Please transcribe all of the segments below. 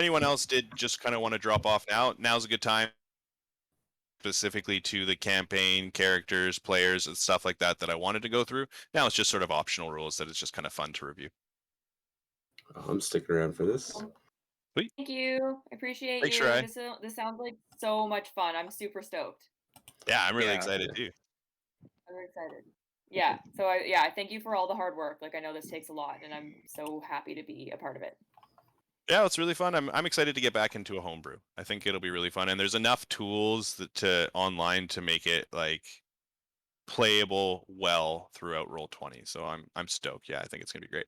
anyone else did just kind of want to drop off now's a good time, specifically to the campaign, characters, players, and stuff like that I wanted to go through. Now it's just sort of optional rules that it's just kind of fun to review. I'm sticking around for this. Sweet. Thank you. I appreciate Thanks, you. Ray. This sounds like so much fun. I'm super stoked. Yeah, I'm really excited too. I'm very excited. Yeah. So I thank you for all the hard work. Like I know this takes a lot, and I'm so happy to be a part of it. Yeah, it's really fun. I'm excited to get back into a homebrew. I think it'll be really fun, and there's enough tools to online to make it like playable well throughout Roll20. So I'm stoked. Yeah, I think it's gonna be great.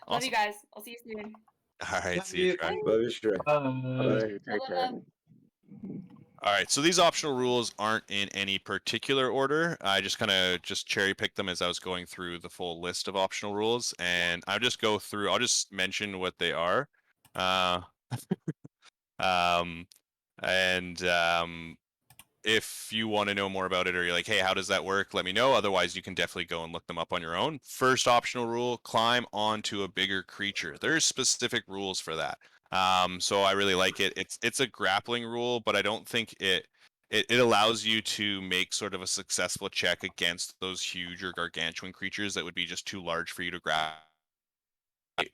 Love you guys. I'll see you soon. All right, see you, Trey. Love you, Trey. Take care. All right, so these optional rules aren't in any particular order. I just kind of cherry picked them as I was going through the full list of optional rules, and I'll just go through. I'll just mention what they are, if you want to know more about it, or you're like, hey, how does that work? Let me know. Otherwise, you can definitely go and look them up on your own. First optional rule: climb onto a bigger creature. There's specific rules for that. So I really like it. It's a grappling rule, but I don't think it allows you to make sort of a successful check against those huge or gargantuan creatures that would be just too large for you to grab.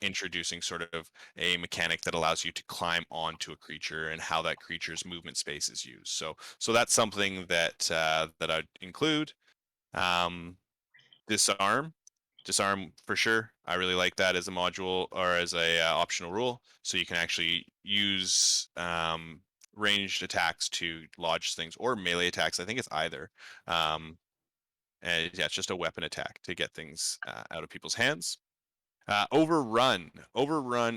Introducing sort of a mechanic that allows you to climb onto a creature and how that creature's movement space is used. So that's something that that I'd include. Disarm for sure. I really like that as a module or as a optional rule. So you can actually use ranged attacks to lodge things, or melee attacks. I think it's either. And yeah, it's just a weapon attack to get things out of people's hands. Overrun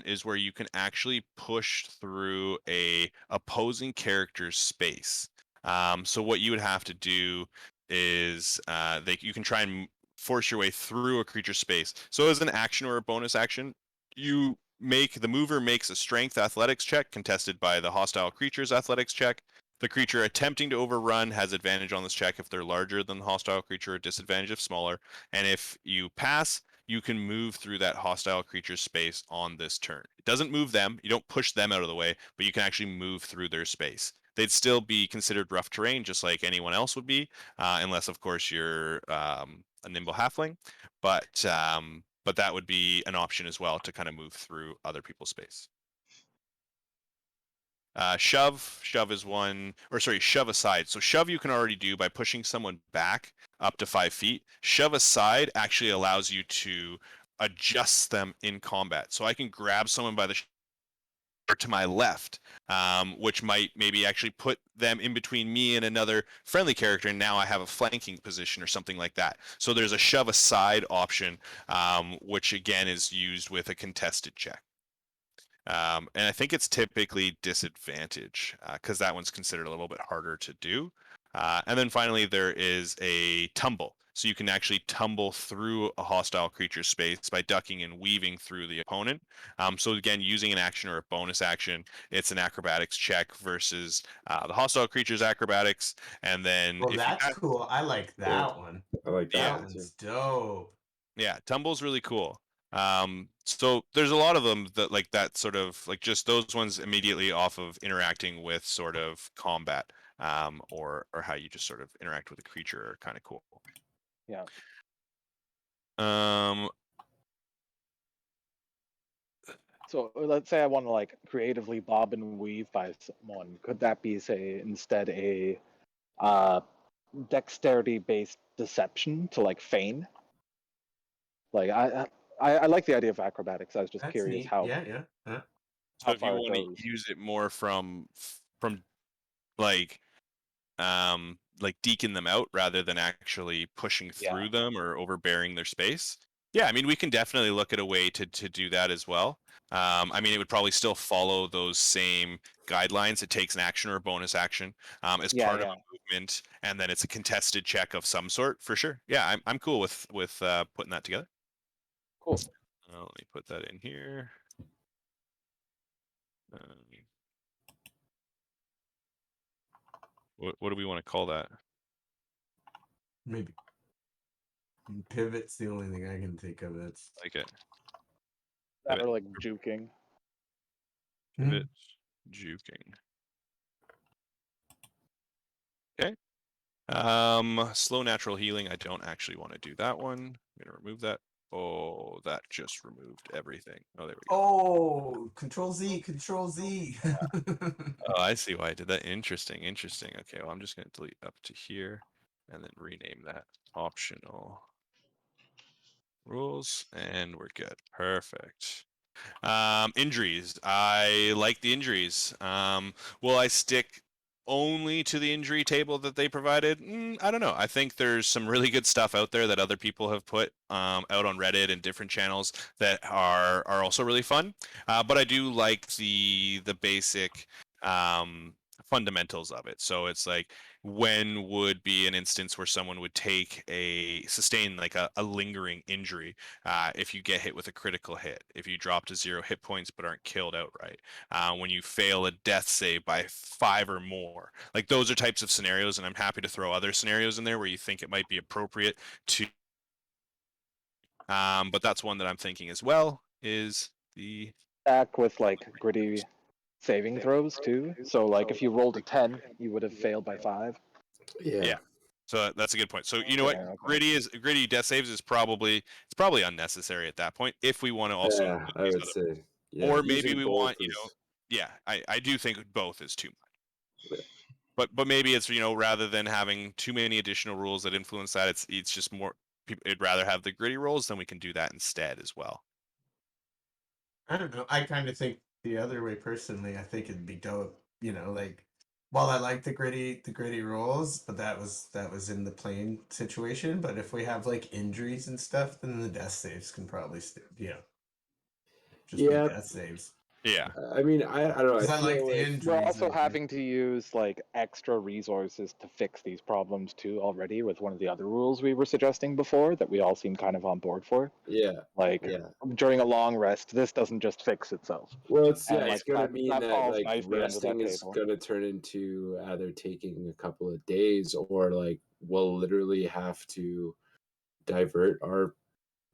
is where you can actually push through a opposing character's space. So what you would have to do is you can try and force your way through a creature's space. So as an action or a bonus action, the mover makes a strength athletics check contested by the hostile creature's athletics check. The creature attempting to overrun has advantage on this check if they're larger than the hostile creature, or disadvantage if smaller. And if you pass, you can move through that hostile creature's space on this turn. It doesn't move them. You don't push them out of the way, but you can actually move through their space. They'd still be considered rough terrain, just like anyone else would be, unless, of course, you're a nimble halfling. But that would be an option as well to kind of move through other people's space. Shove is one, or sorry, shove aside. So shove you can already do by pushing someone back up to 5 feet. Shove aside actually allows you to adjust them in combat. So I can grab someone by the to my left, which might maybe actually put them in between me and another friendly character, and now I have a flanking position or something like that. So there's a shove aside option, which again is used with a contested check. And I think it's typically disadvantage because that one's considered a little bit harder to do. And then finally, there is a tumble. So you can actually tumble through a hostile creature space by ducking and weaving through the opponent. So again, using an action or a bonus action, it's an acrobatics check versus the hostile creature's acrobatics. And then that's cool. I like that one. I like that. That one's dope. Yeah, tumble's really cool. So there's a lot of them that like that sort of like just those ones immediately off of interacting with sort of combat, or how you just sort of interact with a creature are kind of cool. Yeah. So let's say I want to like creatively bob and weave by someone. Could that be, say, instead a dexterity-based deception to like feign? Like I like the idea of acrobatics. I was just curious neat. how. Yeah. So if you want to use it more from like deacon them out rather than actually pushing through them or overbearing their space. Yeah, I mean, we can definitely look at a way to do that as well. I mean, it would probably still follow those same guidelines. It takes an action or a bonus action as part of a movement, and then it's a contested check of some sort for sure. Yeah, I'm cool with putting that together. Cool. Let me put that in here. What do we want to call that? Maybe pivot's the only thing I can think of. That's like it. That or like juking. Pivot, juking. Okay. Slow natural healing. I don't actually want to do that one. I'm gonna remove that. Oh, that just removed everything. Oh, there we go. Oh, Control Z, Control Z. Oh, I see why I did that. Interesting, interesting. Okay, well, I'm just gonna delete up to here and then rename that optional rules, and we're good. Perfect. Injuries. I like the injuries. Will I stick only to the injury table that they provided? I don't know. I think there's some really good stuff out there that other people have put out on Reddit and different channels that are also really fun. But I do like the basic fundamentals of it. So it's like, when would be an instance where someone would sustain like a lingering injury if you get hit with a critical hit, if you drop to 0 hit points but aren't killed outright, when you fail a death save by 5 or more. Like, those are types of scenarios, and I'm happy to throw other scenarios in there where you think it might be appropriate to. But that's one that I'm thinking as well, is the Back with like gritty saving throws too. So like if you rolled a 10, you would have failed by 5. Yeah. So that's a good point. So you know what, Yeah, okay. gritty death saves is probably unnecessary at that point if we want to also Yeah, include I these would other, say. Yeah, or maybe using we both want, is yeah, I do think both is too much. Yeah. But maybe it's, rather than having too many additional rules that influence that, it's just more people. I'd rather have the gritty rules, then we can do that instead as well. I don't know. I kind of think the other way personally. I think it'd be dope. Like, while I like the gritty rolls, but that was in the plane situation. But if we have like injuries and stuff, then the death saves can probably just be Yeah. death saves. Yeah. I mean, I don't know. I Because I like feel the like injuries. We're also and- having to use like extra resources to fix these problems too already with one of the other rules we were suggesting before that we all seem kind of on board for. yeah, Like yeah. during a long rest, this doesn't just fix itself. Well, it's And, it's like, gonna that- mean that that falls like nicely under that resting is table. gonna turn into either taking a couple of days, or like we'll literally have to divert our,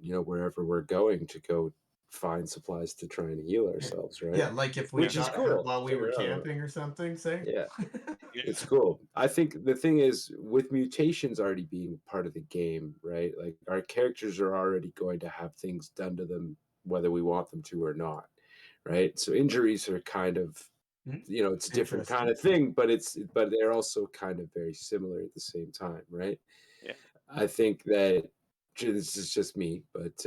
wherever we're going to go find supplies to try and heal ourselves, right? Yeah, like if we Which is got cool. hurt while we were Yeah. camping or something, say. Yeah. It's cool. I think the thing is, with mutations already being part of the game, right? Like, our characters are already going to have things done to them, whether we want them to or not, right? So injuries are kind of, it's a different kind of thing, but they're also kind of very similar at the same time, right? Yeah. I think that this is just me, but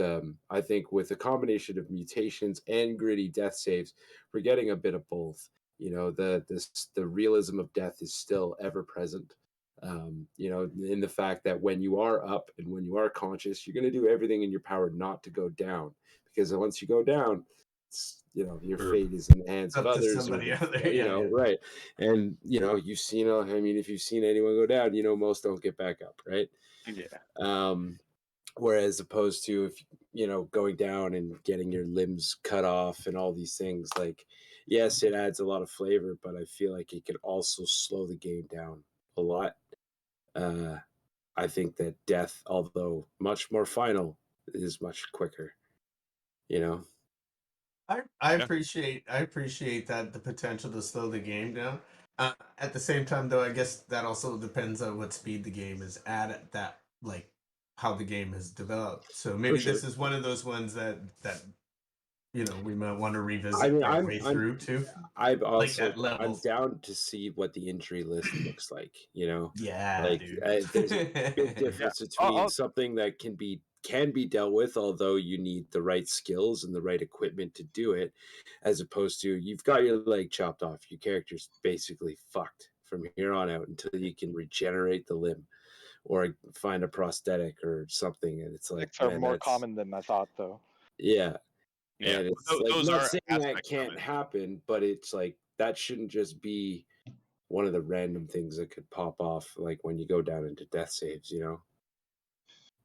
I think with a combination of mutations and gritty death saves, we're getting a bit of both. The realism of death is still ever present. In the fact that when you are up and when you are conscious, you're going to do everything in your power not to go down, because once you go down, your fate is in the hands of Up to others. somebody out there, yeah. Right. And you've seen. I mean, if you've seen anyone go down, most don't get back up, right? Yeah. Whereas opposed to if going down and getting your limbs cut off and all these things, like, yes, it adds a lot of flavor, but I feel like it could also slow the game down a lot. I think that death, although much more final, is much quicker. I Yeah. appreciate that, the potential to slow the game down. At the same time, though, I guess that also depends on what speed the game is at that, like, how the game has developed. So maybe sure. this is one of those ones that we might want to revisit I mean, partway through too. I'm also at levels. I'm down to see what the injury list looks like. Yeah, like dude. there's a big difference between something that can be dealt with, although you need the right skills and the right equipment to do it, as opposed to you've got your leg chopped off, your character's basically fucked from here on out until you can regenerate the limb or find a prosthetic or something, and it's like, Are man, more that's common than I thought, though. yeah. Yeah. And it's Those not are saying that aspects of can't it. happen, but it's like that shouldn't just be one of the random things that could pop off, like when you go down into death saves. I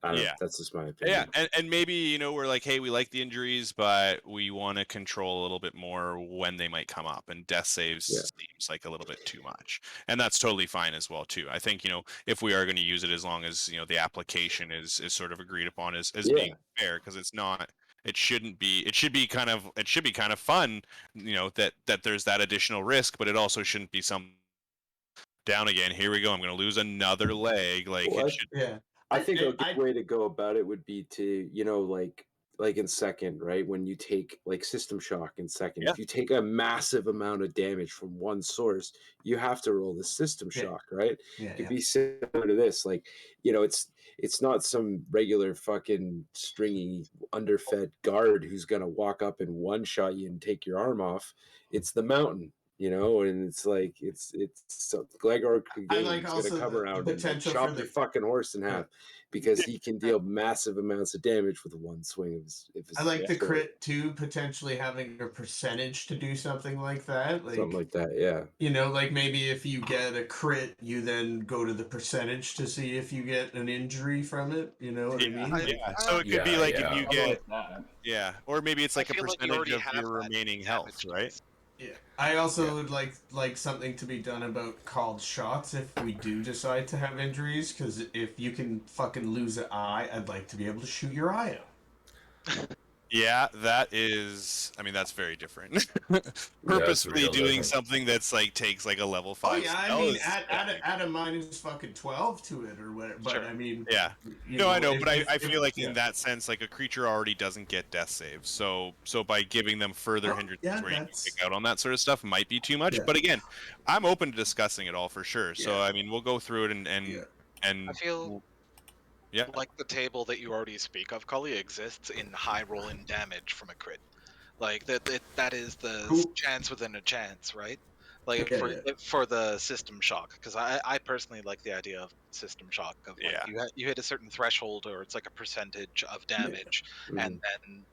don't know. Yeah. That's just my opinion. Yeah, and maybe we're like, hey, we like the injuries, but we want to control a little bit more when they might come up, and death saves seems like a little bit too much, and that's totally fine as well too. I think if we are going to use it, as long as the application is sort of agreed upon as being fair, because it's not it shouldn't be. It should be kind of fun, that there's that additional risk, but it also shouldn't be some down again. Here we go. I'm going to lose another leg. Like Well, it should. Yeah. I think a good I way to go about it would be to, like in second, right? When you take like System Shock in second, Yeah. if you take a massive amount of damage from one source, you have to roll the System Yeah. Shock, right? yeah, It could yeah. be similar to this, like it's not some regular fucking stringy underfed guard who's gonna walk up and one shot you and take your arm off. It's the mountain. And it's like so Gregor I like Clegane's gonna also come the around and like potential for chop the your fucking horse in half because he can deal massive amounts of damage with one swing of his I like the sword. crit too, potentially having a percentage to do something like that. Something like that, yeah. Like maybe if you get a crit, you then go to the percentage to see if you get an injury from it. You know what I mean? Yeah. So it could be like if you I get, like that. yeah, or maybe it's like a feel like you percentage already of have your that remaining damage health, right? dice. Yeah. I also would like something to be done about called shots if we do decide to have injuries, because if you can fucking lose an eye, I'd like to be able to shoot your eye out. Yeah, that's very different. real Purposefully doing different. something that's like takes like a level 5 Oh yeah, I spell mean is- add a minus fucking 12 to it or whatever. But Sure. I mean, yeah. you No, I know, if- but I if- feel like yeah. in that sense, like a creature already doesn't get death saves, so by giving them further Oh, hindrances yeah, where you can that's- pick out on that sort of stuff might be too much. Yeah. But again, I'm open to discussing it all for sure. So Yeah. I mean, we'll go through it and Yeah. and I feel yeah, like the table that you already speak of, Cully, exists in high rolling damage from a crit. Like that is the Cool. chance within a chance, right? Like Yeah, for the System Shock, because I personally like the idea of System Shock of like Yeah. you hit a certain threshold or it's like a percentage of damage Mhm. and then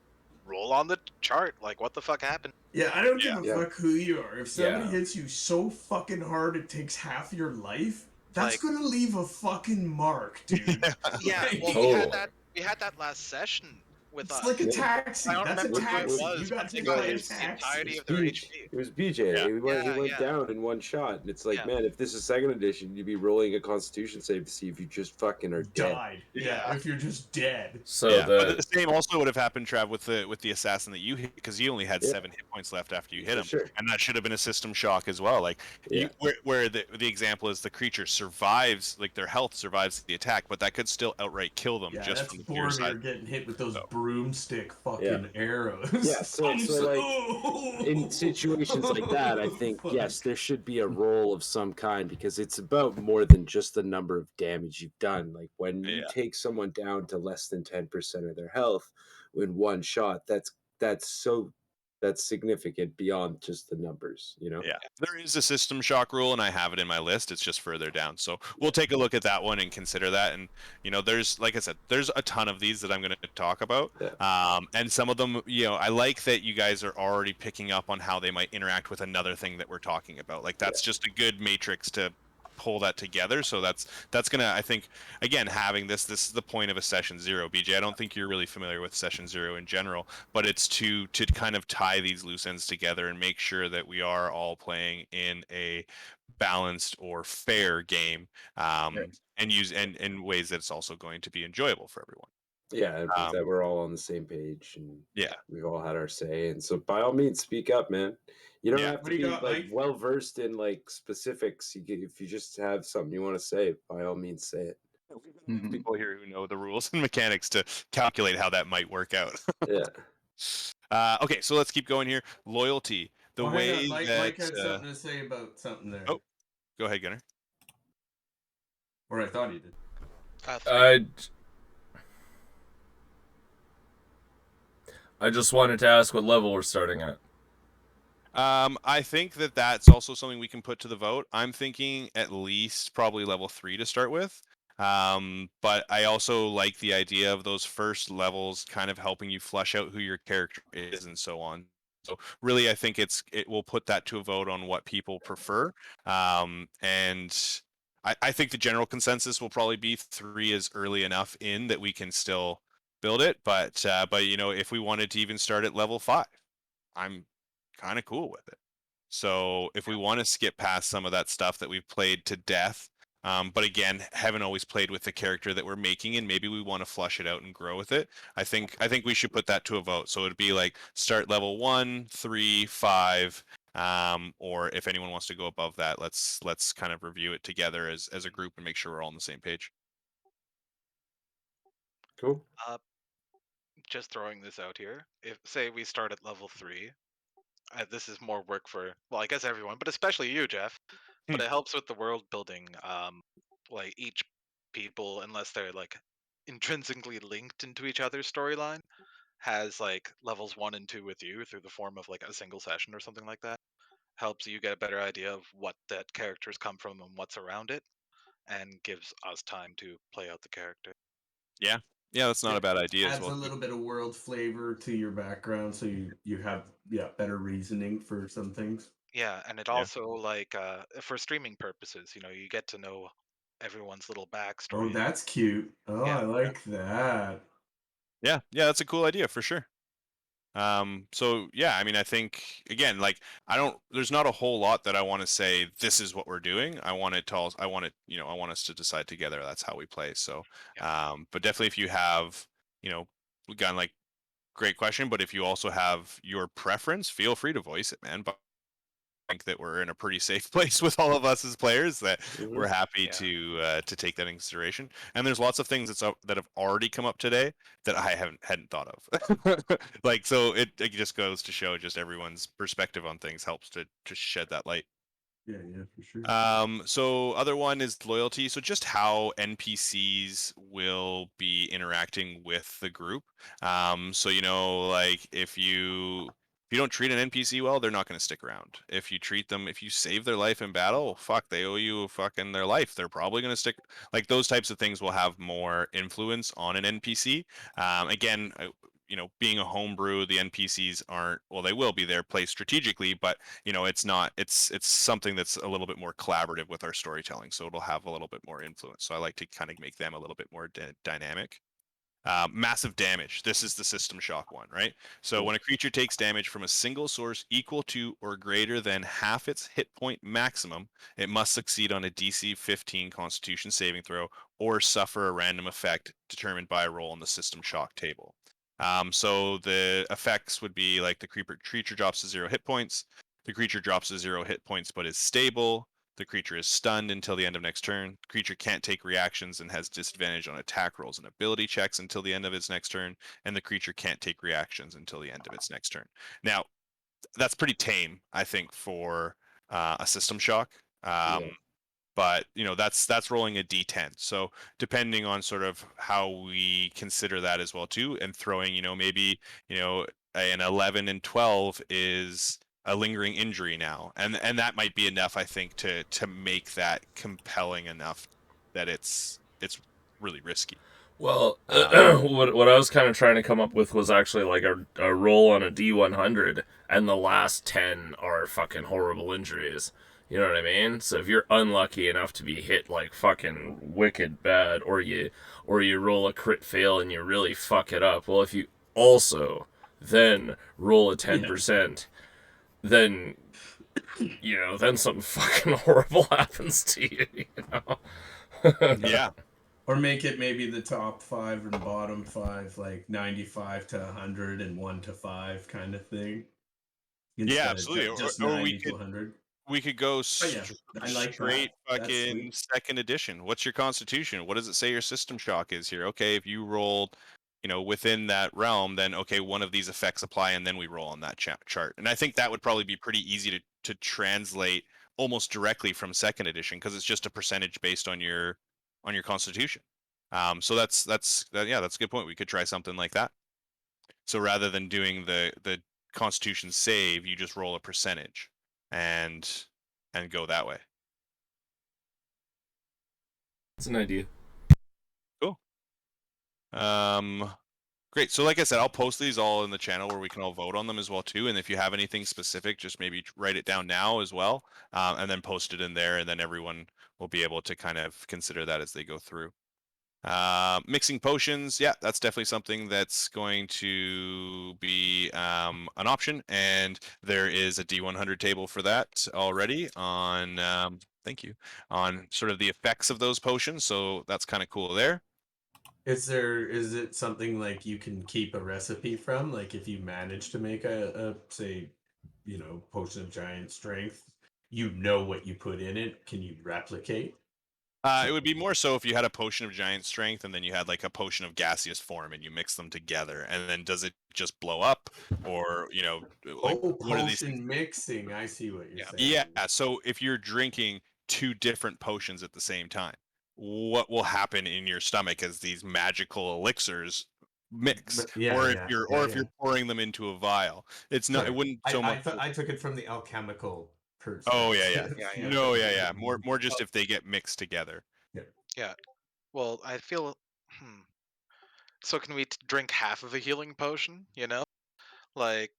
roll on the chart. Like what the fuck happened? Yeah, I don't give a Yeah. fuck who you are. If somebody Yeah. hits you so fucking hard it takes half your life, that's Like- gonna leave a fucking mark, dude. Yeah, Like, well, Totally. we had that last session with It's us. like a Yeah. taxi. I don't That's a remember who it taxi. was, You got but hit they by a used the entirety taxi. of their Beach. HP. It was BJ. Yeah. He went Yeah. down in one shot, and it's like, Yeah. man, if this is second edition, you'd be rolling a Constitution save to see if you just fucking are dead. Died. Yeah, Yeah. if you're just dead. So yeah. But the the same also would have happened, Trav, with the assassin that you hit, because he only had Yeah. 7 hit points left after you hit For him, sure. and that should have been a System Shock as well. Like Yeah. where the example is the creature survives, like their health survives the attack, but that could still outright kill them Yeah, just that's from the pure Boromir side. getting hit with those So. broomstick fucking Yeah. arrows. Yeah, so like, in situations like that, I think yes, there should be a roll of some kind because it's about more than just the number of damage you've done. Like when you Yeah. take someone down to less than 10% of their health in one shot, that's significant beyond just the numbers. Yeah, there is a System Shock rule, and I have it in my list. It's just further down, so we'll take a look at that one and consider that. And there's, like I said, there's a ton of these that I'm going to talk about. Yeah. And some of them, I like that you guys are already picking up on how they might interact with another thing that we're talking about. Like that's just a good matrix to pull that together. So that's gonna, I think, again, having this is the point of a session 0. BJ, I don't think you're really familiar with session 0 in general, but it's to kind of tie these loose ends together and make sure that we are all playing in a balanced or fair game, and use and in ways that it's also going to be enjoyable for everyone. Yeah, and that we're all on the same page and Yeah. we've all had our say. And so by all means, speak up, man. You don't Yeah. have What to do be you got, like Mike? well versed in like specifics. If you just have something you want to say, by all means, say it. Mhm. People here who know the rules and mechanics to calculate how that might work out. Yeah. Okay, so let's keep going here. Loyalty. The Oh, hang way on, Mike that had something to say about something there. Oh. Go ahead, Gunnar. Or I thought he did. I just wanted to ask what level we're starting at. I think that that's also something we can put to the vote. I'm thinking at least probably level 3 to start with. But I also like the idea of those first levels kind of helping you flesh out who your character is and so on. So really, I think it will put that to a vote on what people prefer. And I think the general consensus will probably be 3 is early enough in that we can still build it. But if we wanted to even start at level 5, I'm kind of cool with it. So if we want to skip past some of that stuff that we've played to death, But again, haven't always played with the character that we're making, and maybe we want to flush it out and grow with it. I think we should put that to a vote. So it'd be like start level 1, 3, 5, or if anyone wants to go above that, let's kind of review it together as a group and make sure we're all on the same page. Cool. Just throwing this out here. If say we start at level 3, this is more work for, well, I guess everyone, but especially you, Jeff. But Hmm. it helps with the world building. Like each people, unless they're like intrinsically linked into each other's storyline, has like levels 1 and 2 with you through the form of like a single session or something like that. Helps you get a better idea of what that characters come from and what's around it, and gives us time to play out the character. Yeah, that's not a bad idea as Adds well. a little bit of world flavor to your background, so you have better reasoning for some things. Yeah, and it Yeah. also like for streaming purposes, you get to know everyone's little backstory. Oh, that's cute. Oh, Yeah. I like that. Yeah, that's a cool idea for sure. So yeah, I mean, I think again, like there's not a whole lot that I want to say this is what we're doing. I want us to decide together. That's how we play. So, but definitely if you have, again, like great question, but if you also have your preference, feel free to voice it, man. But I think that we're in a pretty safe place with all of us as players that we're happy Yeah. to take that in consideration. And there's lots of things that have already come up today that I hadn't thought of. Like, so it just goes to show just everyone's perspective on things helps to shed that light. Yeah, for sure. So other one is loyalty. So just how NPCs will be interacting with the group. So like if you don't treat an NPC well, they're not going to stick around. If you save their life in battle, fuck, they owe you fucking their life. They're probably going to stick. Like those types of things will have more influence on an NPC. Again, being a homebrew, the NPCs aren't, well, they will be there placed strategically, but it's something that's a little bit more collaborative with our storytelling, so it'll have a little bit more influence. So I like to kind of make them a little bit more dynamic. Massive damage. This is the system shock one, right? So when a creature takes damage from a single source equal to or greater than half its hit point maximum, it must succeed on a DC 15 Constitution saving throw or suffer a random effect determined by a roll on the system shock table. So the effects would be like the creature drops to 0 hit points. The creature drops to 0 hit points but is stable. The creature is stunned until the end of next turn. The creature can't take reactions and has disadvantage on attack rolls and ability checks until the end of its next turn. And the creature can't take reactions until the end of its next turn. Now, that's pretty tame, I think, for a system shock. But that's rolling a d10. So depending on sort of how we consider that as well too, and throwing maybe an 11 and 12 is a lingering injury now, and that might be enough, I think, to make that compelling enough that it's really risky. Well, what I was kind of trying to come up with was actually like a roll on a D100, and the last 10 are fucking horrible injuries. You know what I mean? So if you're unlucky enough to be hit like fucking wicked bad, or you roll a crit fail and you really fuck it up, well, if you also then roll a 10%, then then something fucking horrible happens to you. Yeah. Or make it maybe the top 5 and bottom 5, like 95 to 100 and 1 to 5 kind of thing. Yeah, absolutely. Just or 90 to 100. We could go I like straight that. fucking second edition. What's your constitution? What does it say your system shock is here? Okay, if you rolled, within that realm, then okay, one of these effects apply, and then we roll on that chart. And I think that would probably be pretty easy to translate almost directly from second edition, because it's just a percentage based on your constitution. So that's a good point. We could try something like that. So rather than doing the constitution save, you just roll a percentage and go that way. That's an idea. Cool. Great. So like I said, I'll post these all in the channel where we can all vote on them as well too. And if you have anything specific, just maybe write it down now as well, and then post it in there, and then everyone will be able to kind of consider that as they go through. Mixing potions, yeah, that's definitely something that's going to be an option, and there is a D100 table for that already on. Thank you, on sort of the effects of those potions. So that's kind of cool there. Is it something like you can keep a recipe from? Like if you manage to make a say, potion of giant strength, you know what you put in it. Can you replicate? It would be more so if you had a potion of giant strength and then you had like a potion of gaseous form and you mix them together, and then does it just blow up, or like what are these things? Potion mixing. I see what you're saying. Yeah, so if you're drinking two different potions at the same time, what will happen in your stomach as these magical elixirs mix? Or if you're pouring them into a vial, it's not. Sorry. It wouldn't so much. I took it from the alchemical perspective. Oh yeah. Yeah. No, yeah. More just if they get mixed together. Yeah. Well, I feel. So can we drink half of a healing potion? Like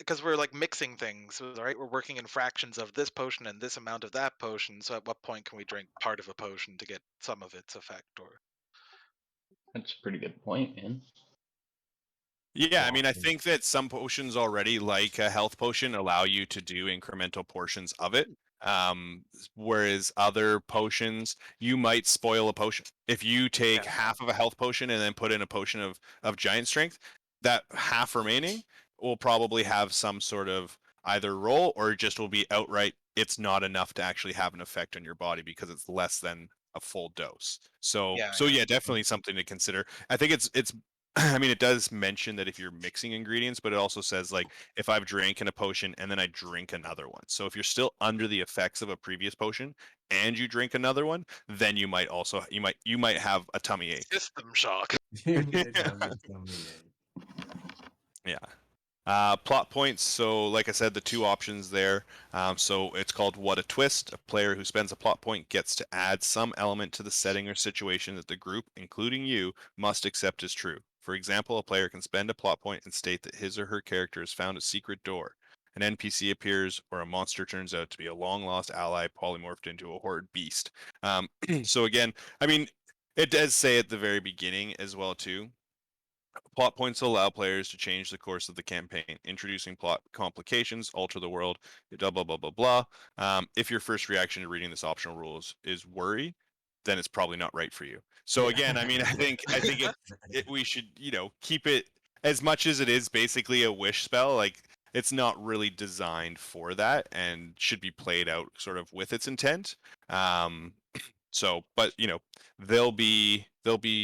because we're like mixing things, right? We're working in fractions of this potion and this amount of that potion. So at what point can we drink part of a potion to get some of its effect? Or That's a pretty good point, man. Yeah, I mean, I think that some potions already, like a health potion, allow you to do incremental portions of it. Whereas other potions, you might spoil a potion. If you take half of a health potion and then put in a potion of giant strength, that half remaining will probably have some sort of either roll, or just will be outright, it's not enough to actually have an effect on your body because it's less than a full dose. So yeah, definitely something to consider. I think it's I mean, it does mention that if you're mixing ingredients, but it also says like if I've drank in a potion and then I drink another one. So if you're still under the effects of a previous potion and you drink another one, then you might have a tummy ache. System shock. Yeah. Plot points. So, like I said, the two options there. So it's called What a Twist. A player who spends a plot point gets to add some element to the setting or situation that the group, including you, must accept as true. For example, a player can spend a plot point and state that his or her character has found a secret door. An NPC appears, or a monster turns out to be a long-lost ally polymorphed into a horrid beast. So again, I mean, it does say at the very beginning as well too. Plot points allow players to change the course of the campaign, introducing plot complications, alter the world, blah blah blah blah blah. If your first reaction to reading this optional rules is worry, then it's probably not right for you. So again, I mean, I think we should keep it, as much as it is basically a wish spell. Like, it's not really designed for that and should be played out sort of with its intent. So, but there'll be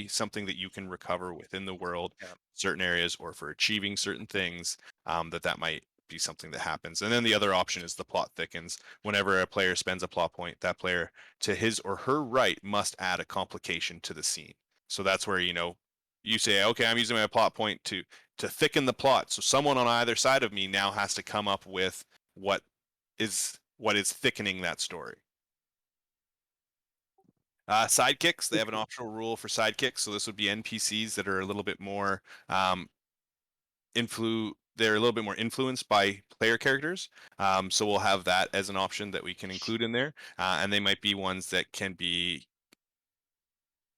something that you can recover within the world, certain areas, or for achieving certain things, that might be something that happens. And then the other option is the plot thickens. Whenever a player spends a plot point, that player to his or her right must add a complication to the scene. So that's where you say, okay, I'm using my plot point to thicken the plot. So someone on either side of me now has to come up with what is thickening that story. Sidekicks, they have an optional rule for sidekicks. So this would be NPCs that are a little bit more they're a little bit more influenced by player characters. So we'll have that as an option that we can include in there. And they might be ones that can be.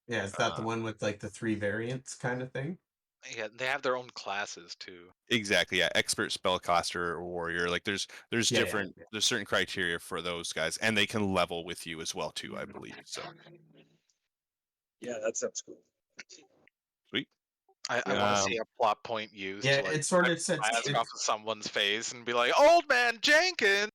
Yeah, is that the one with like the 3 variants kind of thing? Yeah, they have their own classes too. Exactly, yeah. Expert, spellcaster, or warrior. Like there's different there's certain criteria for those guys, and they can level with you as well too, I believe. So yeah, that sounds cool. Sweet. I want to see a plot point used. Yeah, to, like, it sort of sets off of someone's face and be like, "Old man Jenkins."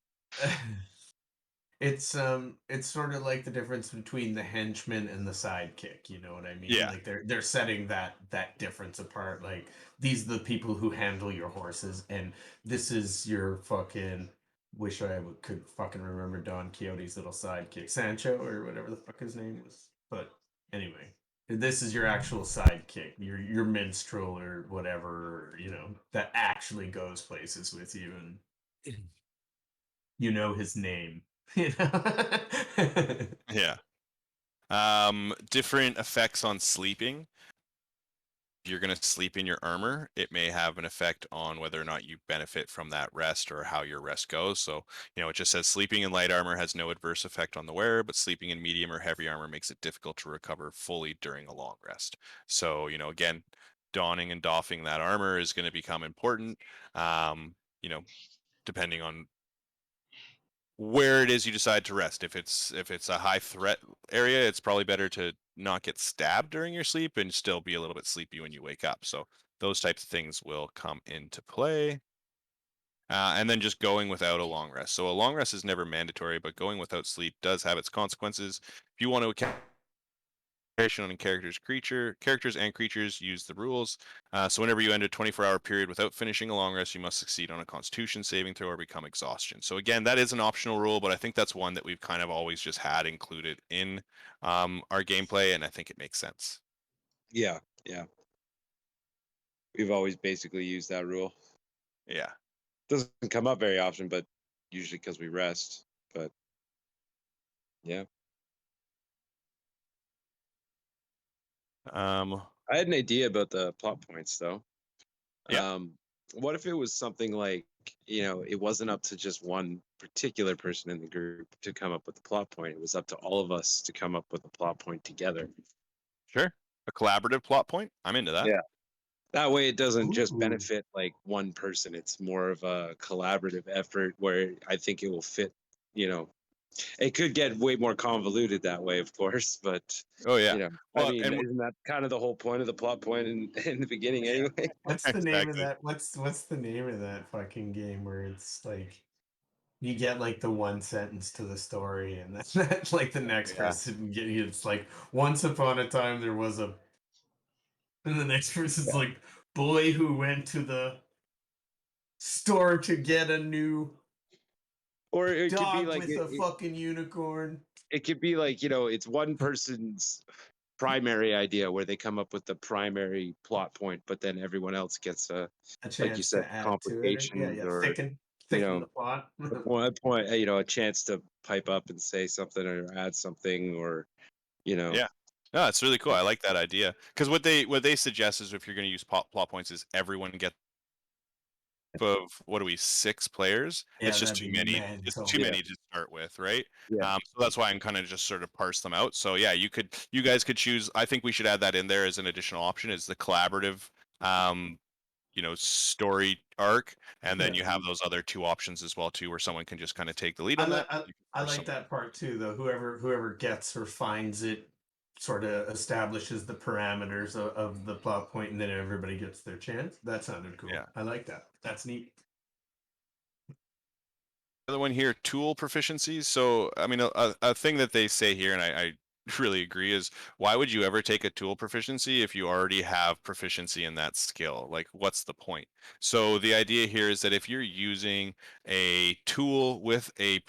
It's sort of like the difference between the henchman and the sidekick, you know what I mean? Yeah. Like they're setting that difference apart. Like, these are the people who handle your horses, and this is your fucking, wish I could fucking remember Don Quixote's little sidekick, Sancho, or whatever the fuck his name was. But anyway, this is your actual sidekick, your minstrel or whatever, that actually goes places with you, and you know his name. Yeah. Different effects on sleeping. you're going to sleep in your armor, it may have an effect on whether or not you benefit from that rest or how your rest goes. So, it just says sleeping in light armor has no adverse effect on the wearer, but sleeping in medium or heavy armor makes it difficult to recover fully during a long rest. So, again, donning and doffing that armor is going to become important, depending on where it is you decide to rest. If it's a high threat area, it's probably better to not get stabbed during your sleep and still be a little bit sleepy when you wake up. So those types of things will come into play. And then just going without a long rest. So a long rest is never mandatory, but going without sleep does have its consequences. If you want to account on characters and creatures use the rules. So whenever you end a 24-hour period without finishing a long rest, you must succeed on a Constitution saving throw or become exhaustion. So again, that is an optional rule, but I think that's one that we've kind of always just had included in our gameplay, and I think it makes sense. Yeah. We've always basically used that rule. Yeah. Doesn't come up very often, but usually because we rest. But yeah. I had an idea about the plot points though. Yeah. What if it was something like, it wasn't up to just one particular person in the group to come up with the plot point. It was up to all of us to come up with a plot point together. Sure. A collaborative plot point. I'm into that. Yeah. That way it doesn't just benefit like one person. It's more of a collaborative effort where I think it will fit, it could get way more convoluted that way, of course, but oh yeah. Well, isn't that kind of the whole point of the plot point in the beginning anyway? What's the name of that? What's the name of that fucking game where it's like you get like the one sentence to the story, and that's like the next person it's like once upon a time there was a, and the next person's like boy who went to the store to get a new or it dog could be like with a fucking unicorn. It could be like, it's one person's primary idea where they come up with the primary plot point, but then everyone else gets a chance, like you said, to add complications to it. or thicken the plot. at one point, a chance to pipe up and say something or add something or Yeah. No, it's really cool. I like that idea because what they suggest is if you're going to use plot points is everyone get of 6 players. Yeah, it's just too many. It's too many to start with, right? So that's why I'm kind of just sort of parse them out. So yeah, you guys could choose. I think we should add that in there as an additional option is the collaborative story arc, and then you have those other 2 options as well too where someone can just kind of take the lead on that. I like that part too though. Whoever gets or finds it sort of establishes the parameters of the plot point, and then everybody gets their chance. That sounded cool. I like that. That's neat. Another one here, tool proficiencies. So I mean a thing that they say here, and I really agree, is why would you ever take a tool proficiency if you already have proficiency in that skill? Like what's the point? So the idea here is that if you're using a tool with an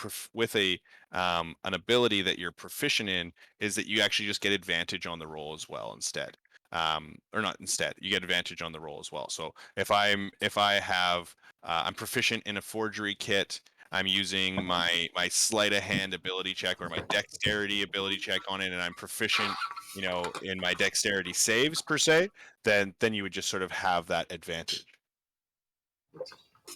ability that you're proficient in, is that you actually just get advantage on the roll as well instead. Or not instead, you get advantage on the roll as well. So if I'm proficient in a forgery kit, I'm using my sleight of hand ability check or my dexterity ability check on it, and I'm proficient, in my dexterity saves per se, then you would just sort of have that advantage.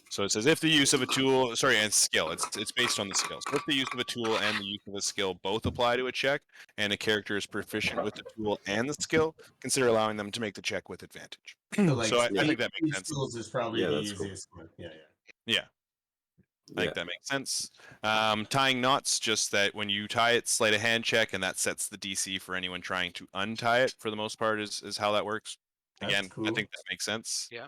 So it says if the use of a tool, and skill, it's based on the skill. So if the use of a tool and the use of a skill both apply to a check, and a character is proficient with the tool and the skill, consider allowing them to make the check with advantage. So I think that makes sense. Tools is probably the easiest one. Yeah. I think that makes sense. Tying knots, just that when you tie it, sleight of hand check, and that sets the DC for anyone trying to untie it. For the most part, is how that works. Again, cool. I think that makes sense. Yeah.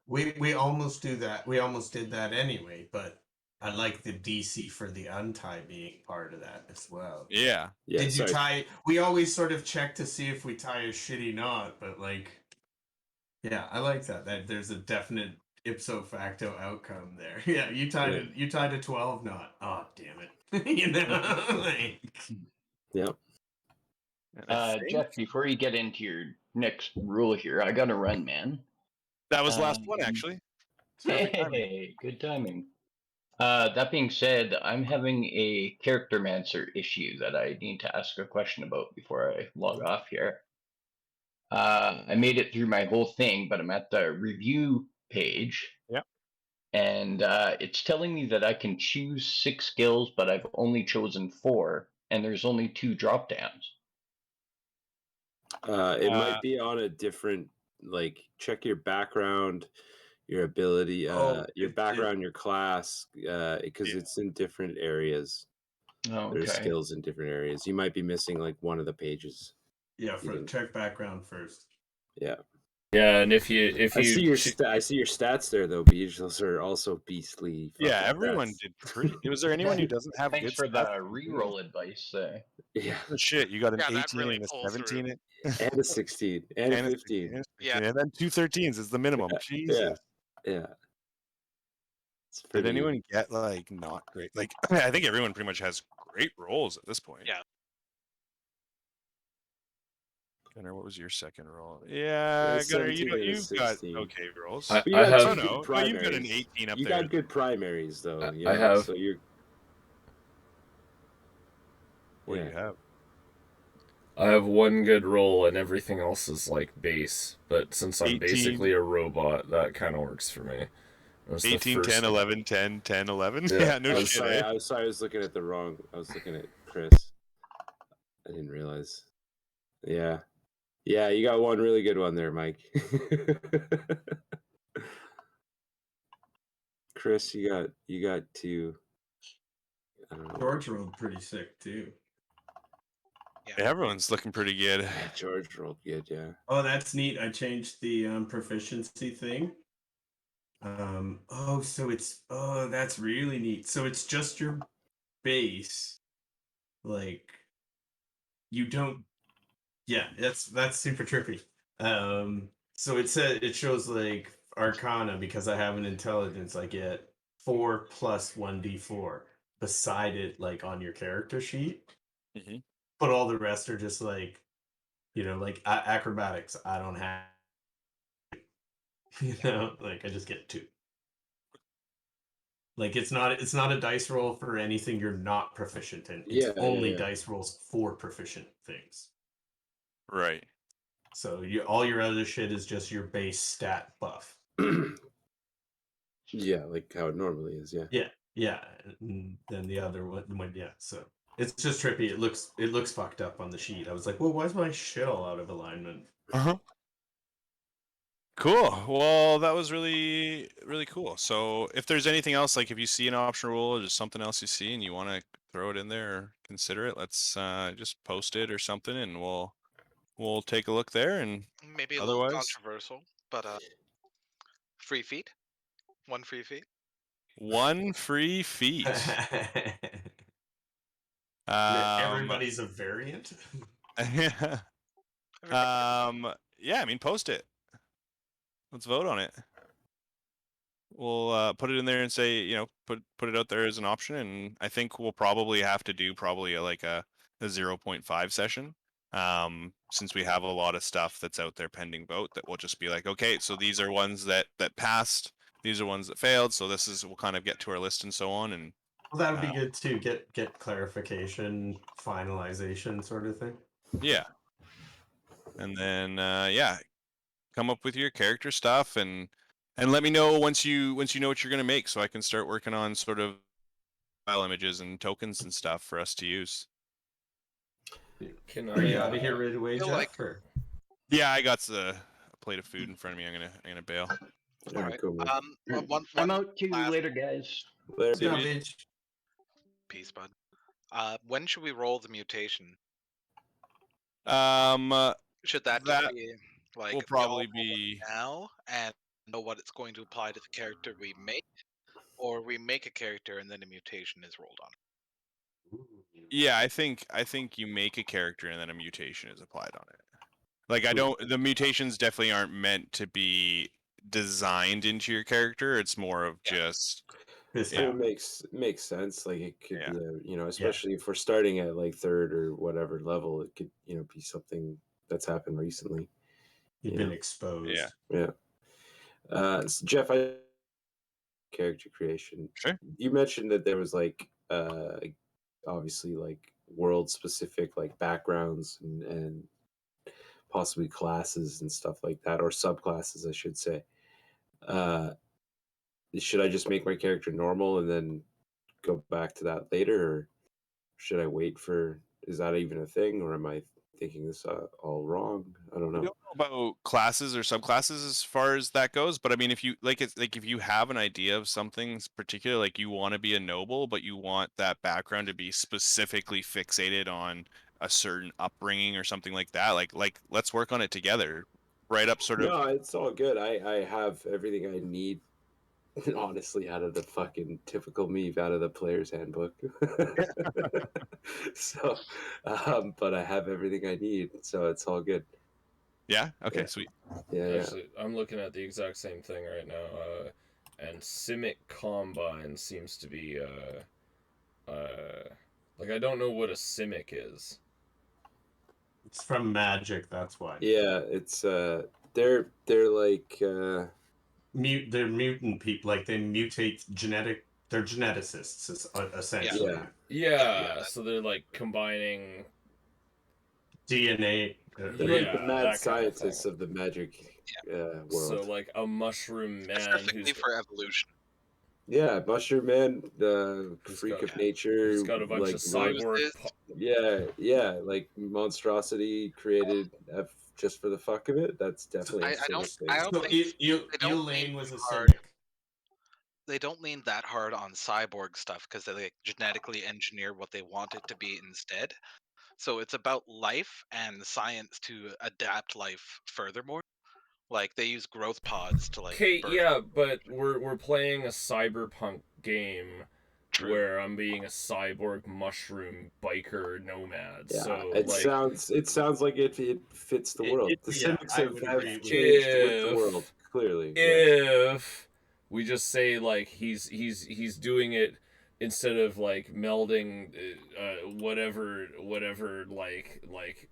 We almost do that. We almost did that anyway, but I like the DC for the untie being part of that as well. Yeah. Did you tie? We always sort of check to see if we tie a shitty knot, but I like that. That there's a definite ipso facto outcome there. Yeah, you tied a 12 knot. Oh, damn it. Jeff, before you get into your next rule here, I gotta run, man. That was the last one, actually. Hey, good timing. That being said, I'm having a charactermancer issue that I need to ask a question about before I log off here. I made it through my whole thing, but I'm at the review page. Yep. And it's telling me that I can choose 6 skills, but I've only chosen 4, and there's only 2 drop downs. It might be on a different, like, check your background, your ability, your background, your class, because it's in different areas. Oh, There's okay. skills in different areas. You might be missing like one of the pages. Yeah, for check background first. Yeah. Yeah, and if you I see your stats there though, Beej. Those are also beastly. Yeah, fucking everyone stats. did pretty. Was there anyone who doesn't have Thanks good for stats? the reroll advice there. Yeah. Oh, shit, you got an Yeah, that 18 really and a pulls through. 17 And a 16 and a 15. Yeah. and then 2 13s is the minimum. Jesus. Yeah. Did anyone get like not great? Like I think everyone pretty much has great rolls at this point. Yeah. Gunnar, what was your second roll? Yeah, Gunnar, you've got okay rolls. I You got have. two no, good no, you've got an primaries. 18 up You there. got good primaries though. You I know, have. So you're. What do you have? I have one good roll, and everything else is like base. But since I'm 18. basically a robot, that kind of works for me. 18, 10, 11, 10, 10, 11. Yeah. Yeah, no I'm shit. sorry. Eh? I was looking at the wrong. I was looking at Chris. I didn't realize. Yeah. Yeah, you got one really good one there, Mike. Chris, you got 2. I don't know. George rolled pretty sick too. Yeah, everyone's looking pretty good. Yeah, George rolled good, yeah. Oh, that's neat. I changed the proficiency thing. That's really neat. So it's just your base. Like you don't that's super trippy. So it shows like Arcana, because I have an intelligence, I get 4 plus 1d4 beside it, like on your character sheet. Mhm. But all the rest are just like, like acrobatics. I don't have, like I just get 2. Like it's not a dice roll for anything you're not proficient in. It's only dice rolls for proficient things. Right. So all your other shit is just your base stat buff. Yeah, like how it normally is. Yeah. Yeah. And then the other one, So it's just trippy. It looks fucked up on the sheet. I was like, well, why is my shit all out of alignment? Cool. Well, that was really, really cool. So if there's anything else, like if you see an optional rule or just something else you see and you want to throw it in there or consider it, let's just post it or something, and we'll take a look there. And Maybe a otherwise, little controversial, but free feat. 1 free feat. 1 free feat. Everybody's a variant. Yeah. Yeah, I mean, post it. Let's vote on it. We'll put it in there and say, put it out there as an option, and I think we'll probably have to do a 0.5 session, since we have a lot of stuff that's out there pending vote, that we'll just be like, okay, so these are ones that passed, these are ones that failed, so we'll kind of get to our list and so on. And well, that would be good too. Get clarification, finalization, sort of thing. Yeah. And then come up with your character stuff and let me know once you know what you're going to make, so I can start working on sort of file images and tokens and stuff for us to use. Can Are you out of here right away, Jeff? Yeah, I got a plate of food in front of me. I'm gonna bail. All right. Cool, man. I'm out too. Later, guys. Later, Peace, bud. When should we roll the mutation? Should that just be like will probably be now and know what it's going to apply to the character we make, or we make a character and then a mutation is rolled on it? Yeah, I think you make a character and then a mutation is applied on it. Like the mutations definitely aren't meant to be designed into your character. It's more of just it makes sense. Like it could be especially if we're starting at like 3rd or whatever level, it could be something that's happened recently. You've been exposed. Yeah. So Jeff, character creation. Sure. You mentioned that there was like obviously like world specific like backgrounds and possibly classes and stuff like that, or subclasses, I should say. Should I just make my character normal and then go back to that later, or should I wait for? Is that even a thing, or am I thinking this all wrong? I don't I know. don't know about classes or subclasses as far as that goes, but I mean, if you like, it's like if you have an idea of something particular, like you want to be a noble, but you want that background to be specifically fixated on a certain upbringing or something like that, like let's work on it together. Write up sort of. No, it's all good. I have everything I need, honestly, out of the fucking typical me, out of the player's handbook. So, but I have everything I need, so it's all good. Yeah. Okay. Yeah. Sweet. Yeah, Actually, I'm looking at the exact same thing right now, and Simic Combine seems to be, like, I don't know what a Simic is. It's from Magic, that's why. yeah. It's they're like They're mutant people, like they mutate they're geneticists, essentially. Yeah. Yeah, so they're like combining. DNA. They're like the Yeah, mad that kind of scientists thing. of the magic world. So like a mushroom man Specifically who's for evolution. Yeah, Mushroom Man, the He's freak got- of nature. he's got a bunch like of cyborg. yeah, like monstrosity created just for the fuck of it. That's definitely. I don't thing. So think they don't Elaine lean was a hard. cynic. They don't lean that hard on cyborg stuff because they like genetically engineer what they want it to be instead. So it's about life and science to adapt life furthermore. Like they use growth pods to like. Okay, birth. yeah, but we're playing a cyberpunk game True. where I'm being a cyborg mushroom biker nomad. Yeah, So it like, sounds like it fits the world. The yeah, Simics I have would agree with changed with the If- world clearly. yes. if we just say like he's doing it instead of like melding whatever like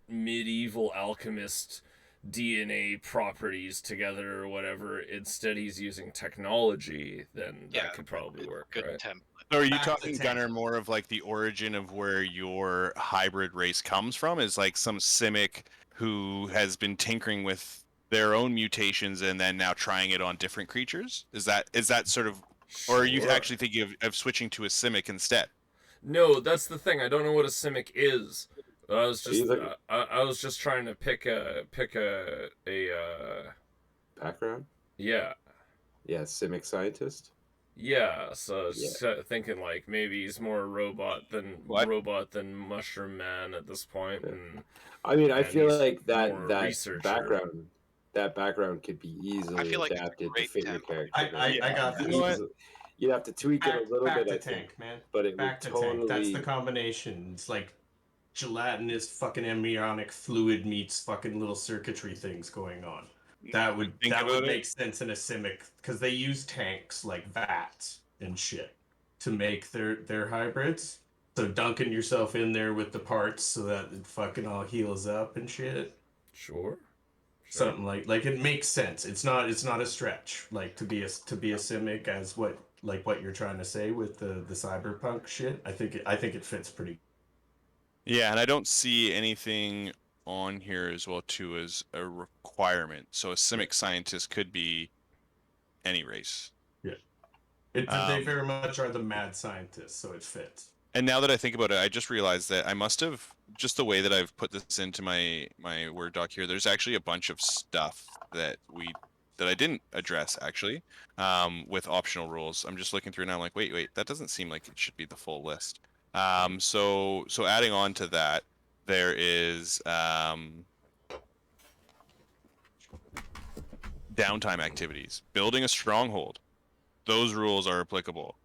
medieval alchemist DNA properties together or whatever, instead he's using technology, then Yeah, that could probably work, Good right? template. So are you Back to talking, tank. Gunnar, more of like the origin of where your hybrid race comes from? Is like some Simic who has been tinkering with their own mutations and then now trying it on different creatures? Is that sort of, or are you Sure. actually thinking of switching to a Simic instead? No, that's the thing. I don't know what a Simic is. I was just Either. I was just trying to pick a Background? yeah. Yeah, Simic scientist. Yeah, so I was just thinking like maybe he's more robot than Mushroom Man at this point, and I mean, I And feel he's like more that researcher. background could be easily feel like it's a adapted to great fit your template. character. I got You this. know what? You'd have to tweak it a little Back bit, to I think, tank, man. but it Back to would tank. That's totally. the combination. It's like gelatinous fucking embryonic fluid meets fucking little circuitry things going on. That would Think about it. make sense in a Simic because they use tanks like VATs and shit to make their hybrids. So dunking yourself in there with the parts so that it fucking all heals up and shit. sure. Something like it makes sense. It's not a stretch like to be a Simic as what you're trying to say with the cyberpunk shit. I think it fits pretty. Yeah, and I don't see anything on here as well too as a requirement. So a Simic scientist could be any race. They Um, very much are the mad scientists, so it fits. And now that I think about it, I just realized that I must have, just the way that I've put this into my Word doc here, there's actually a bunch of stuff that I didn't address actually with optional rules. I'm just looking through now, I'm like, wait, that doesn't seem like it should be the full list. So adding on to that, there is downtime activities, building a stronghold. Those rules are applicable.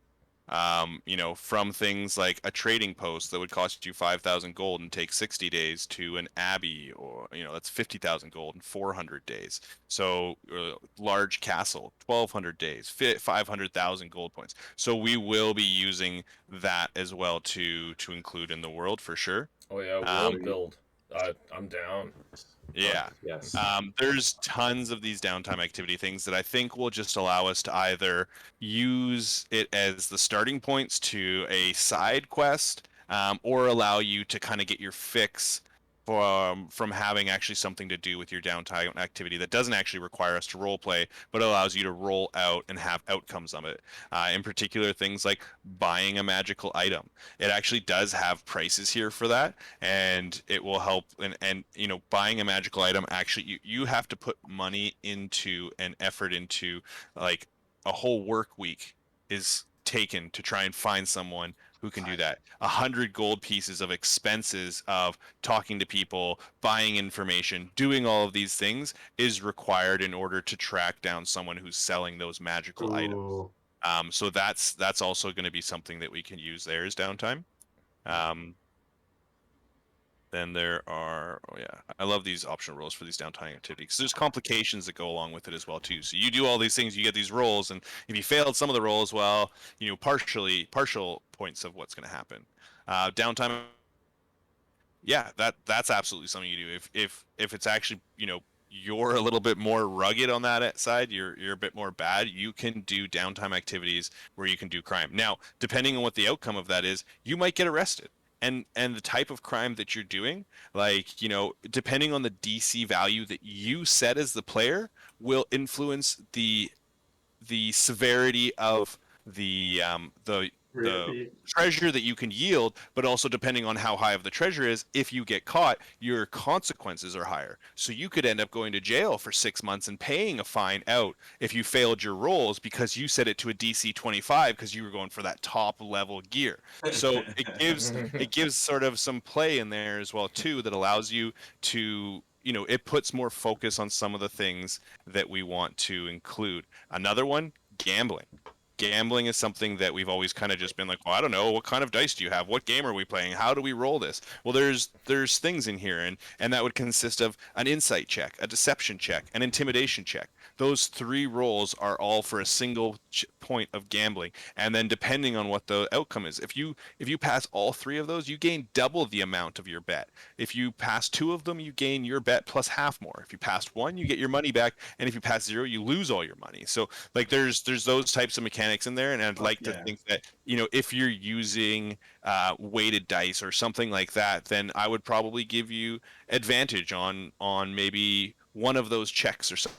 From things like a trading post that would cost you 5,000 gold and take 60 days to an abbey, or that's 50,000 gold in 400 days. So large castle, 1,200 days, 500,000 gold points. So we will be using that as well to include in the world for sure. Oh yeah, world build. I'm down. Yeah. Yes. There's tons of these downtime activity things that I think will just allow us to either use it as the starting points to a side quest, or allow you to kind of get your fix from having actually something to do with your downtime activity that doesn't actually require us to role play, but allows you to roll out and have outcomes of it. In particular, things like buying a magical item. It actually does have prices here for that, and it will help. And you know, buying a magical item, actually, you have to put money into and effort into, like, a whole work week is taken to try and find someone who can do that. 100 gold pieces of expenses of talking to people, buying information, doing all of these things is required in order to track down someone who's selling those magical items. Ooh. So that's also going to be something that we can use there as downtime. Then there are, oh yeah, I love these optional roles for these downtime activities, because there's complications that go along with it as well too. So you do all these things, you get these roles, and if you failed some of the roles, well, you know, partial points of what's going to happen. Downtime, yeah, that's absolutely something you do. If it's actually, you know, you're a little bit more rugged on that side, you're a bit more bad, you can do downtime activities where you can do crime. Now, depending on what the outcome of that is, you might get arrested. And the type of crime that you're doing, like, you know, depending on the DC value that you set as the player, will influence the severity of the treasure that you can yield, but also depending on how high of the treasure is, if you get caught, your consequences are higher. So you could end up going to jail for 6 months and paying a fine out if you failed your rolls because you set it to a DC 25 because you were going for that top level gear. So it gives sort of some play in there as well too, that allows you to, you know, it puts more focus on some of the things that we want to include. Another one, gambling. Gambling is something that we've always kind of just been like, well, I don't know, what kind of dice do you have? What game are we playing? How do we roll this? Well, there's things in here, and that would consist of an insight check, a deception check, an intimidation check. Those 3 rolls are all for a single point of gambling, and then depending on what the outcome is, if you pass all 3 of those, you gain double the amount of your bet. If you pass 2 of them, you gain your bet plus half more. If you passed 1, you get your money back, and if you pass 0, you lose all your money. So like there's those types of mechanics in there, and I'd like to think that, you know, if you're using weighted dice or something like that, then I would probably give you advantage on maybe one of those checks or something.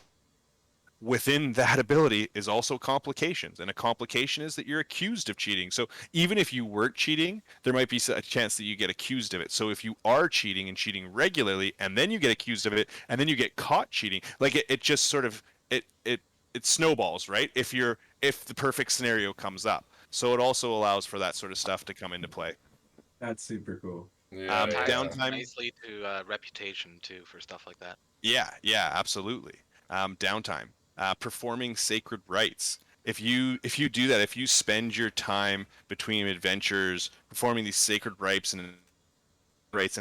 Within that ability is also complications, and a complication is that you're accused of cheating. So even if you weren't cheating, there might be a chance that you get accused of it. So if you are cheating and cheating regularly, and then you get accused of it, and then you get caught cheating, like it just sort of it snowballs, right? If the perfect scenario comes up. So it also allows for that sort of stuff to come into play. That's super cool. Yeah, Ties downtime- nicely to reputation too for stuff like that. Yeah, absolutely. Downtime. Performing sacred rites. If you do that, if you spend your time between adventures performing these sacred rites in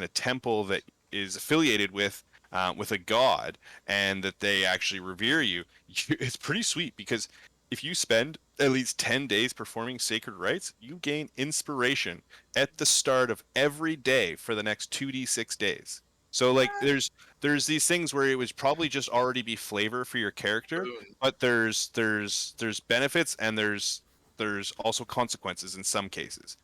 a temple that is affiliated with a god, and that they actually revere you, it's pretty sweet, because if you spend at least 10 days performing sacred rites, you gain inspiration at the start of every day for the next 2d6 days. So like there's these things where it would probably just already be flavor for your character, but there's benefits, and there's also consequences in some cases.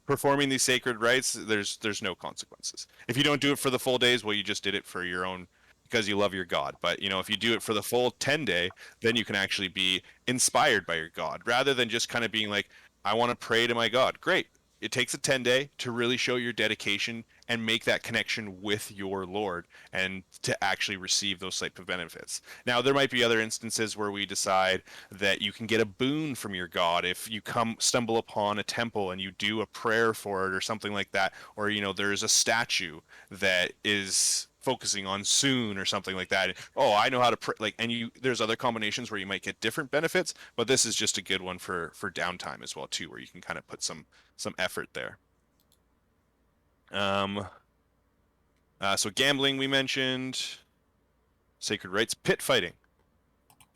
Performing these sacred rites, there's no consequences. If you don't do it for the full days, well, you just did it for your own, because you love your god. But, you know, if you do it for the full 10 day, then you can actually be inspired by your god, rather than just kind of being like, I want to pray to my god. Great. It takes a 10 day to really show your dedication and make that connection with your Lord, and to actually receive those type of benefits. Now, there might be other instances where we decide that you can get a boon from your god if you stumble upon a temple and you do a prayer for it or something like that, or, you know, there's a statue that is focusing on soon or something like that. Oh, I know how to pray. Like, and there's other combinations where you might get different benefits, but this is just a good one for downtime as well too, where you can kind of put some effort there. So gambling we mentioned, sacred rites, pit fighting.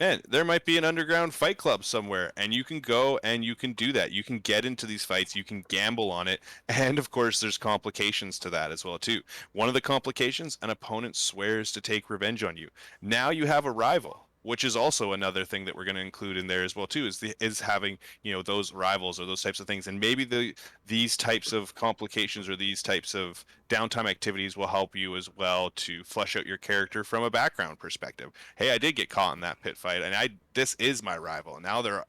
And there might be an underground fight club somewhere, and you can go and you can do that. You can get into these fights, you can gamble on it, and of course there's complications to that as well too. One of the complications, an opponent swears to take revenge on you. Now you have a rival. which is also another thing that we're going to include in there as well too, is having, those rivals or those types of things. And maybe these types of complications or these types of downtime activities will help you as well to flesh out your character from a background perspective. Hey, I did get caught in that pit fight, and this is my rival, and now they're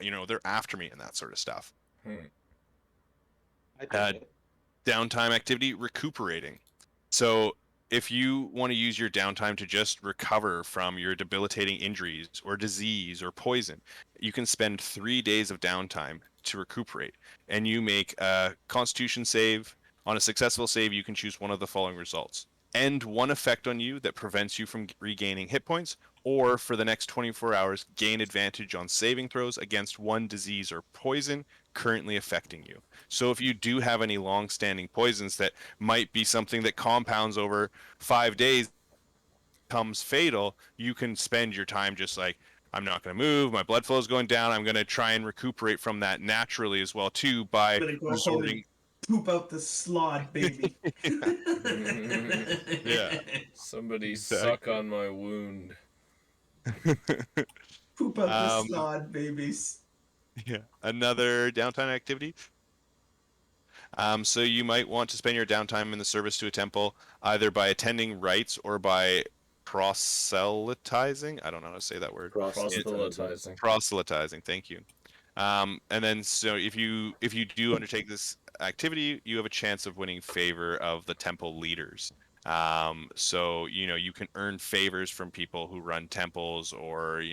after me and that sort of stuff. I think Downtime activity, recuperating. So if you want to use your downtime to just recover from your debilitating injuries or disease or poison, you can spend 3 days of downtime to recuperate, and you make a Constitution save. On a successful save, you can choose one of the following results: end one effect on you that prevents you from regaining hit points, or for the next 24 hours, gain advantage on saving throws against one disease or poison currently affecting you. So if you do have any long-standing poisons that might be something that compounds over 5 days, becomes fatal, you can spend your time just like, I'm not going to move, my blood flow is going down, I'm going to try and recuperate from that naturally as well too by I'm gonna go resorting. Poop out the slot, baby. Yeah. Somebody Exactly. suck on my wound. Poop out the slot, babies. Yeah, another downtime activity. So you might want to spend your downtime in the service to a temple, either by attending rites or by proselytizing. I don't know how to say that word. Proselytizing. Proselytizing. Thank you. And then, so if you do undertake this activity, you have a chance of winning favor of the temple leaders. So you can earn favors from people who run temples or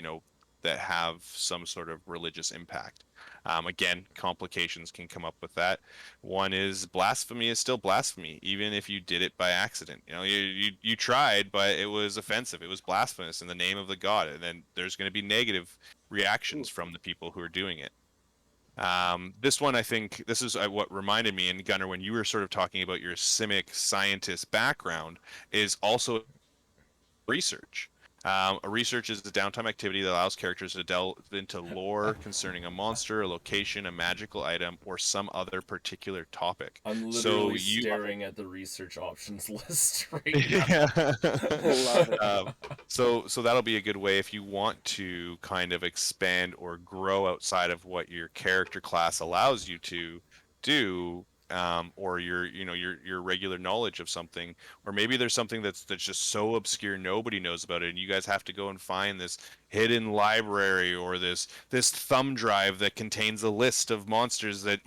that have some sort of religious impact. Again, complications can come up with that. One is blasphemy is still blasphemy, even if you did it by accident. You tried, but it was offensive. It was blasphemous in the name of the god, and then there's going to be negative reactions from the people who are doing it. This one, I think, this is what reminded me, and Gunnar, when you were sort of talking about your CIMIC scientist background, is also research. A research is the downtime activity that allows characters to delve into lore concerning a monster, a location, a magical item, or some other particular topic. I'm literally staring at the research options list right now. Love it. So that'll be a good way if you want to kind of expand or grow outside of what your character class allows you to do. Or your regular knowledge of something, or maybe there's something that's just so obscure nobody knows about it, and you guys have to go and find this hidden library or this thumb drive that contains a list of monsters that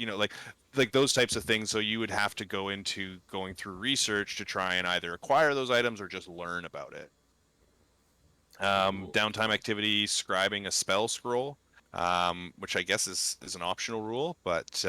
like those types of things. So you would have to go into going through research to try and either acquire those items or just learn about it. Downtime activity, scribing a spell scroll, which I guess is an optional rule, but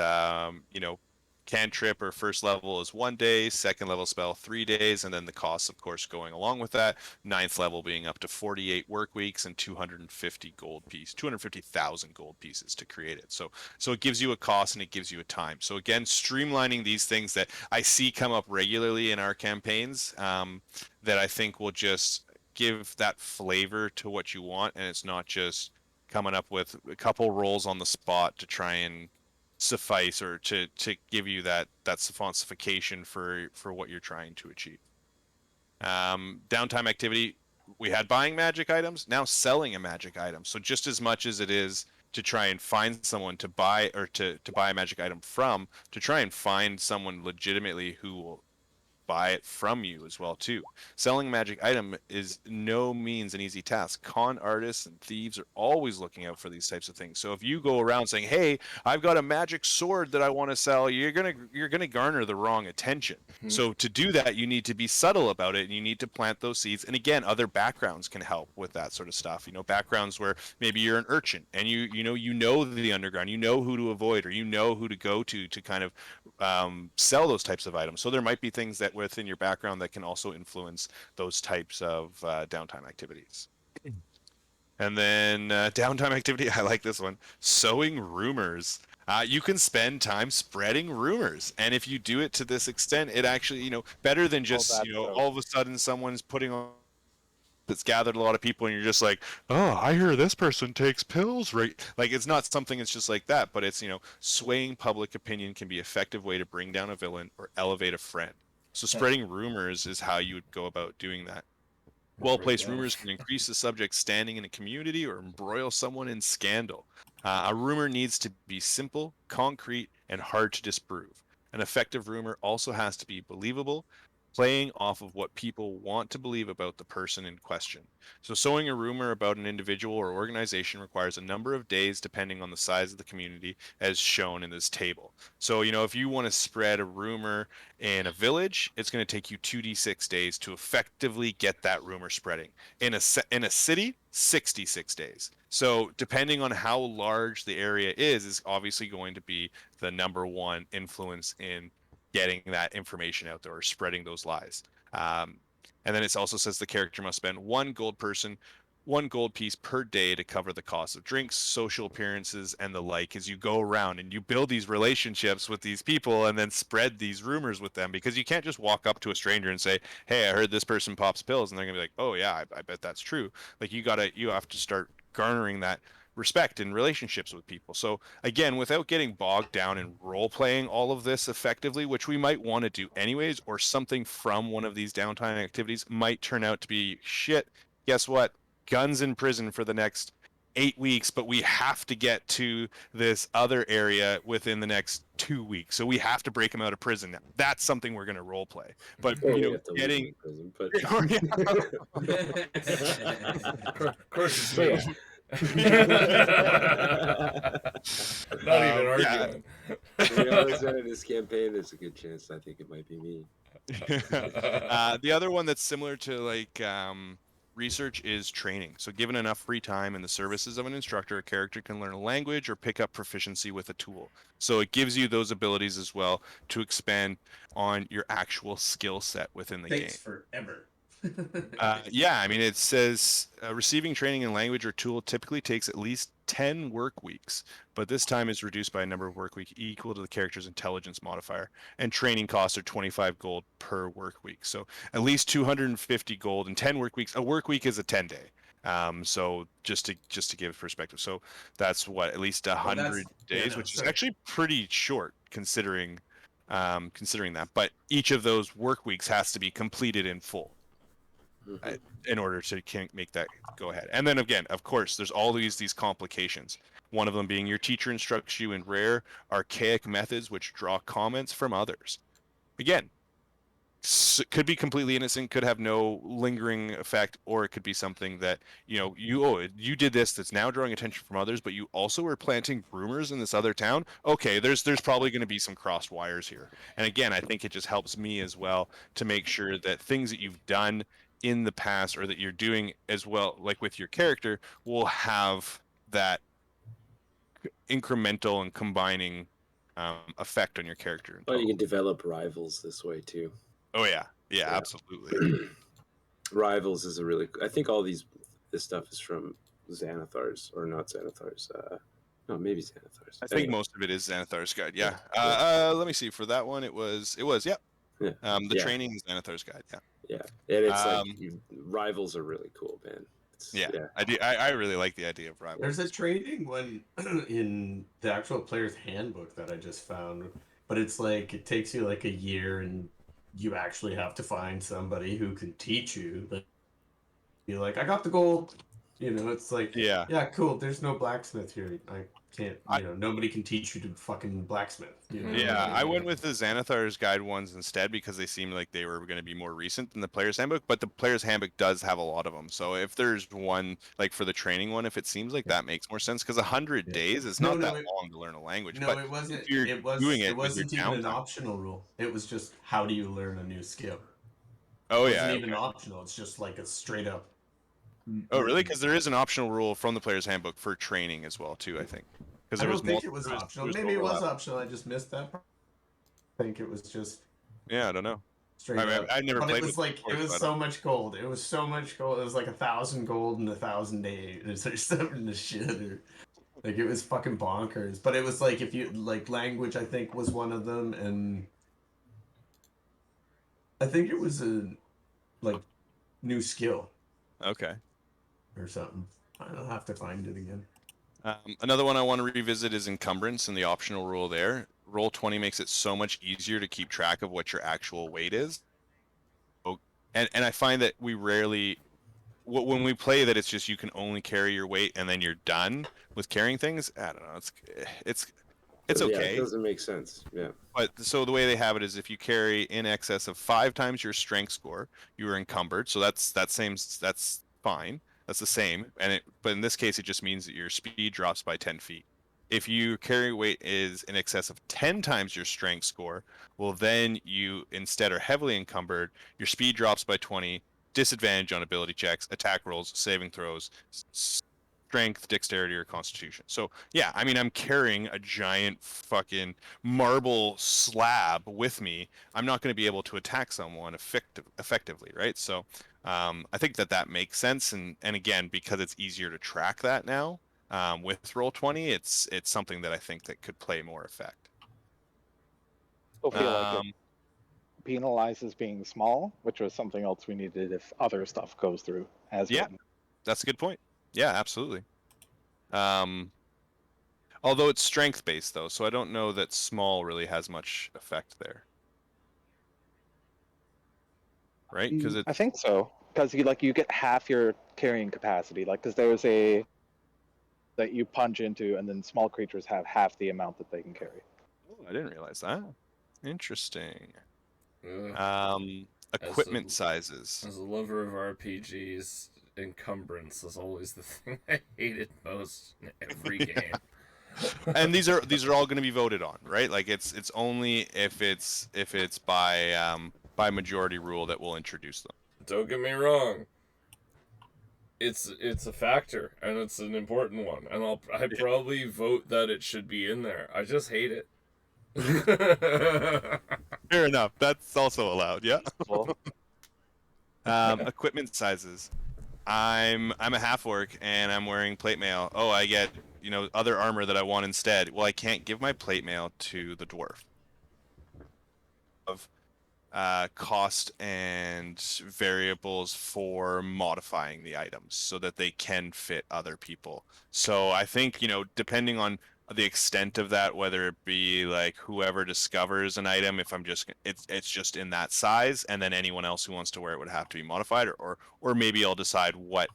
cantrip or first level is 1 day, second level spell 3 days, and then the costs, of course, going along with that. 9th level being up to 48 work weeks and 250,000 gold pieces to create it. So it gives you a cost and it gives you a time. So again, streamlining these things that I see come up regularly in our campaigns, that I think will just give that flavor to what you want, and it's not just coming up with a couple rolls on the spot to try and suffice or to give you that suffication for what you're trying to achieve. Downtime activity, we had buying magic items, now selling a magic item. So just as much as it is to try and find someone to buy or to buy a magic item from, to try and find someone legitimately who will buy it from you as well too. Selling a magic item is no means an easy task. Con artists and thieves are always looking out for these types of things. So if you go around saying, "Hey, I've got a magic sword that I want to sell," you're gonna garner the wrong attention. Mm-hmm. So to do that, you need to be subtle about it, and you need to plant those seeds. And again, other backgrounds can help with that sort of stuff. Backgrounds where maybe you're an urchin and you know the underground, you know who to avoid, or you know who to go to kind of sell those types of items. So there might be things that within your background that can also influence those types of downtime activities. And then downtime activity, I like this one, sowing rumors. You can spend time spreading rumors, and if you do it to this extent, it actually, better than just, all of a sudden someone's putting on that's gathered a lot of people and you're just like, oh, I hear this person takes pills, right? Like, it's not something that's just like that, but it's, swaying public opinion can be an effective way to bring down a villain or elevate a friend. So spreading rumors is how you would go about doing that. Well-placed rumors can increase the subject's standing in a community or embroil someone in scandal. A rumor needs to be simple, concrete, and hard to disprove. An effective rumor also has to be believable, playing off of what people want to believe about the person in question. So sowing a rumor about an individual or organization requires a number of days depending on the size of the community, as shown in this table. So, if you want to spread a rumor in a village, it's going to take you 2d6 days to effectively get that rumor spreading. In a city, 66 days. So depending on how large the area is obviously going to be the number one influence in getting that information out there or spreading those lies. And then it also says the character must spend one gold piece per day to cover the cost of drinks, social appearances, and the like as you go around and you build these relationships with these people and then spread these rumors with them, because you can't just walk up to a stranger and say, hey, I heard this person pops pills, and they're gonna be like, oh yeah, I bet that's true. Like you have to start garnering that respect in relationships with people. So again, without getting bogged down in role playing all of this effectively, which we might want to do anyways, or something from one of these downtime activities might turn out to be shit. Guess what? Guns in prison for the next 8 weeks, but we have to get to this other area within the next 2 weeks. So we have to break him out of prison now. That's something we're going to role play. But Well, we have to leave him in prison, but Of course, But it's yeah. not even Yeah. arguing. To be honest, in this campaign, there's a good chance I think it might be me. The other one that's similar to research is training. So given enough free time and the services of an instructor, a character can learn a language or pick up proficiency with a tool. So it gives you those abilities as well to expand on your actual skill set within the game. Takes forever. Yeah, I mean, it says receiving training in language or tool typically takes at least 10 work weeks, but this time is reduced by a number of work week equal to the character's intelligence modifier, and training costs are 25 gold per work week. So at least 250 gold and 10 work weeks. A work week is a 10-day. So just to give perspective, so that's what, at least 100 days, which is actually pretty short considering that. But each of those work weeks has to be completed in full in order to make that go ahead. And then again, of course, there's all these complications. One of them being your teacher instructs you in rare, archaic methods which draw comments from others. Again, could be completely innocent, could have no lingering effect, or it could be something that you did this that's now drawing attention from others, but you also were planting rumors in this other town. Okay, there's probably going to be some crossed wires here. And again, I think it just helps me as well to make sure that things that you've done in the past or that you're doing as well, like with your character, will have that incremental and combining effect on your character. Oh, you can develop rivals this way too. Oh yeah, absolutely. Rivals is a really. I think all this stuff is from Xanathar's, or not Xanathar's. No, maybe Xanathar's. I think most of it is Xanathar's Guide. Yeah. Let me see. For that one, it was. Yeah. The training is Xanathar's Guide. Yeah. Yeah, and it's rivals are really cool, man. I really like the idea of rivals. There's a training one in the actual player's handbook that I just found, but it's like it takes you like a year, and you actually have to find somebody who can teach you. Like, be like, I got the gold. It's like, yeah, cool. There's no blacksmith here. I can't. Nobody can teach you to fucking blacksmith. Yeah, I went with the Xanathar's Guide ones instead because they seemed like they were going to be more recent than the Player's Handbook. But the Player's Handbook does have a lot of them. So if there's one like for the training one, if it seems like that makes more sense, because 100 days is not that long to learn a language. No, but it wasn't. If you're doing it wasn't with your even an downtime. optional rule. It was just how do you learn a new skill. Oh It yeah. wasn't even optional. It's just like a straight up. Oh really? Because there is an optional rule from the Player's Handbook for training as well too. I think. I don't think it was optional. Maybe it was optional. I just missed that part. I think it was just. Yeah, I don't know. Straight up. I never but played. It was like it was so much gold. It was so much gold. It was like 1,000 gold and 1,000 days or something to shit. Or, like it was fucking bonkers. But it was like if you like language, I think was one of them, and I think it was a like new skill. Okay. Or something. I'll have to find it again. Another one I want to revisit is encumbrance and the optional rule there. Roll20 makes it so much easier to keep track of what your actual weight is. And I find that we rarely when we play that, it's just you can only carry your weight and then you're done with carrying things. I don't know. It's Yeah, okay. it doesn't make sense. Yeah. But so the way they have it is if you carry in excess of 5 times your strength score, you are encumbered. So that's fine. That's the same. But in this case, it just means that your speed drops by 10 feet. If your carry weight is in excess of 10 times your strength score, well, then you instead are heavily encumbered. Your speed drops by 20, disadvantage on ability checks, attack rolls, saving throws, strength, dexterity, or constitution. So yeah, I mean, I'm carrying a giant fucking marble slab with me. I'm not going to be able to attack someone effectively, right? So I think that makes sense. And again, because it's easier to track that now with Roll20, it's something that I think that could play more effect. I feel like it penalizes being small, which was something else we needed if other stuff goes through as Yeah, written. that's a good point. Yeah, absolutely. Although it's strength based though, so I don't know that small really has much effect there. Right? Because I think so, because you get half your carrying capacity, because there's a that you punch into, and then small creatures have half the amount that they can carry. Oh, I didn't realize that. Interesting. Ugh. Equipment sizes. As a lover of RPGs, encumbrance is always the thing I hated most in every game. And these are all going to be voted on, right? Like it's only if it's by majority rule that we'll introduce them. Don't get me wrong. It's a factor, and it's an important one, and I probably vote that it should be in there. I just hate it. Fair enough. That's also allowed. Yeah. Well, equipment sizes. I'm a half orc and I'm wearing plate mail. Oh, I get other armor that I want instead. Well, I can't give my plate mail to the dwarf. Of cost and variables for modifying the items so that they can fit other people. So I think depending on the extent of that, whether it be like whoever discovers an item, if it's just in that size, and then anyone else who wants to wear it would have to be modified, or maybe I'll decide what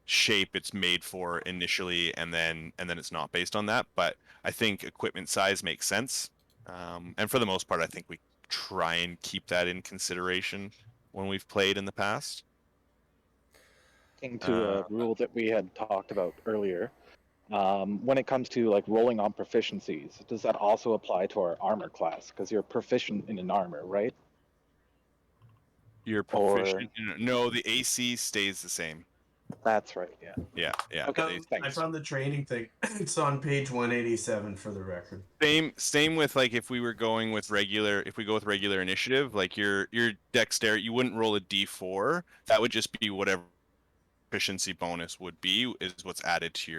shape it's made for initially, and then it's not based on that. But I think equipment size makes sense, and for the most part, I think we try and keep that in consideration when we've played in the past. To a rule that we had talked about earlier. When it comes to rolling on proficiencies, does that also apply to our armor class? Because you're proficient in an armor, right? You're proficient. No, the AC stays the same. That's right. Yeah. Yeah. Okay. I found the training thing. It's on page 187 for the record. Same with if we were going with regular. If we go with regular initiative, your dexterity, you wouldn't roll a D4. That would just be whatever proficiency bonus would be is what's added to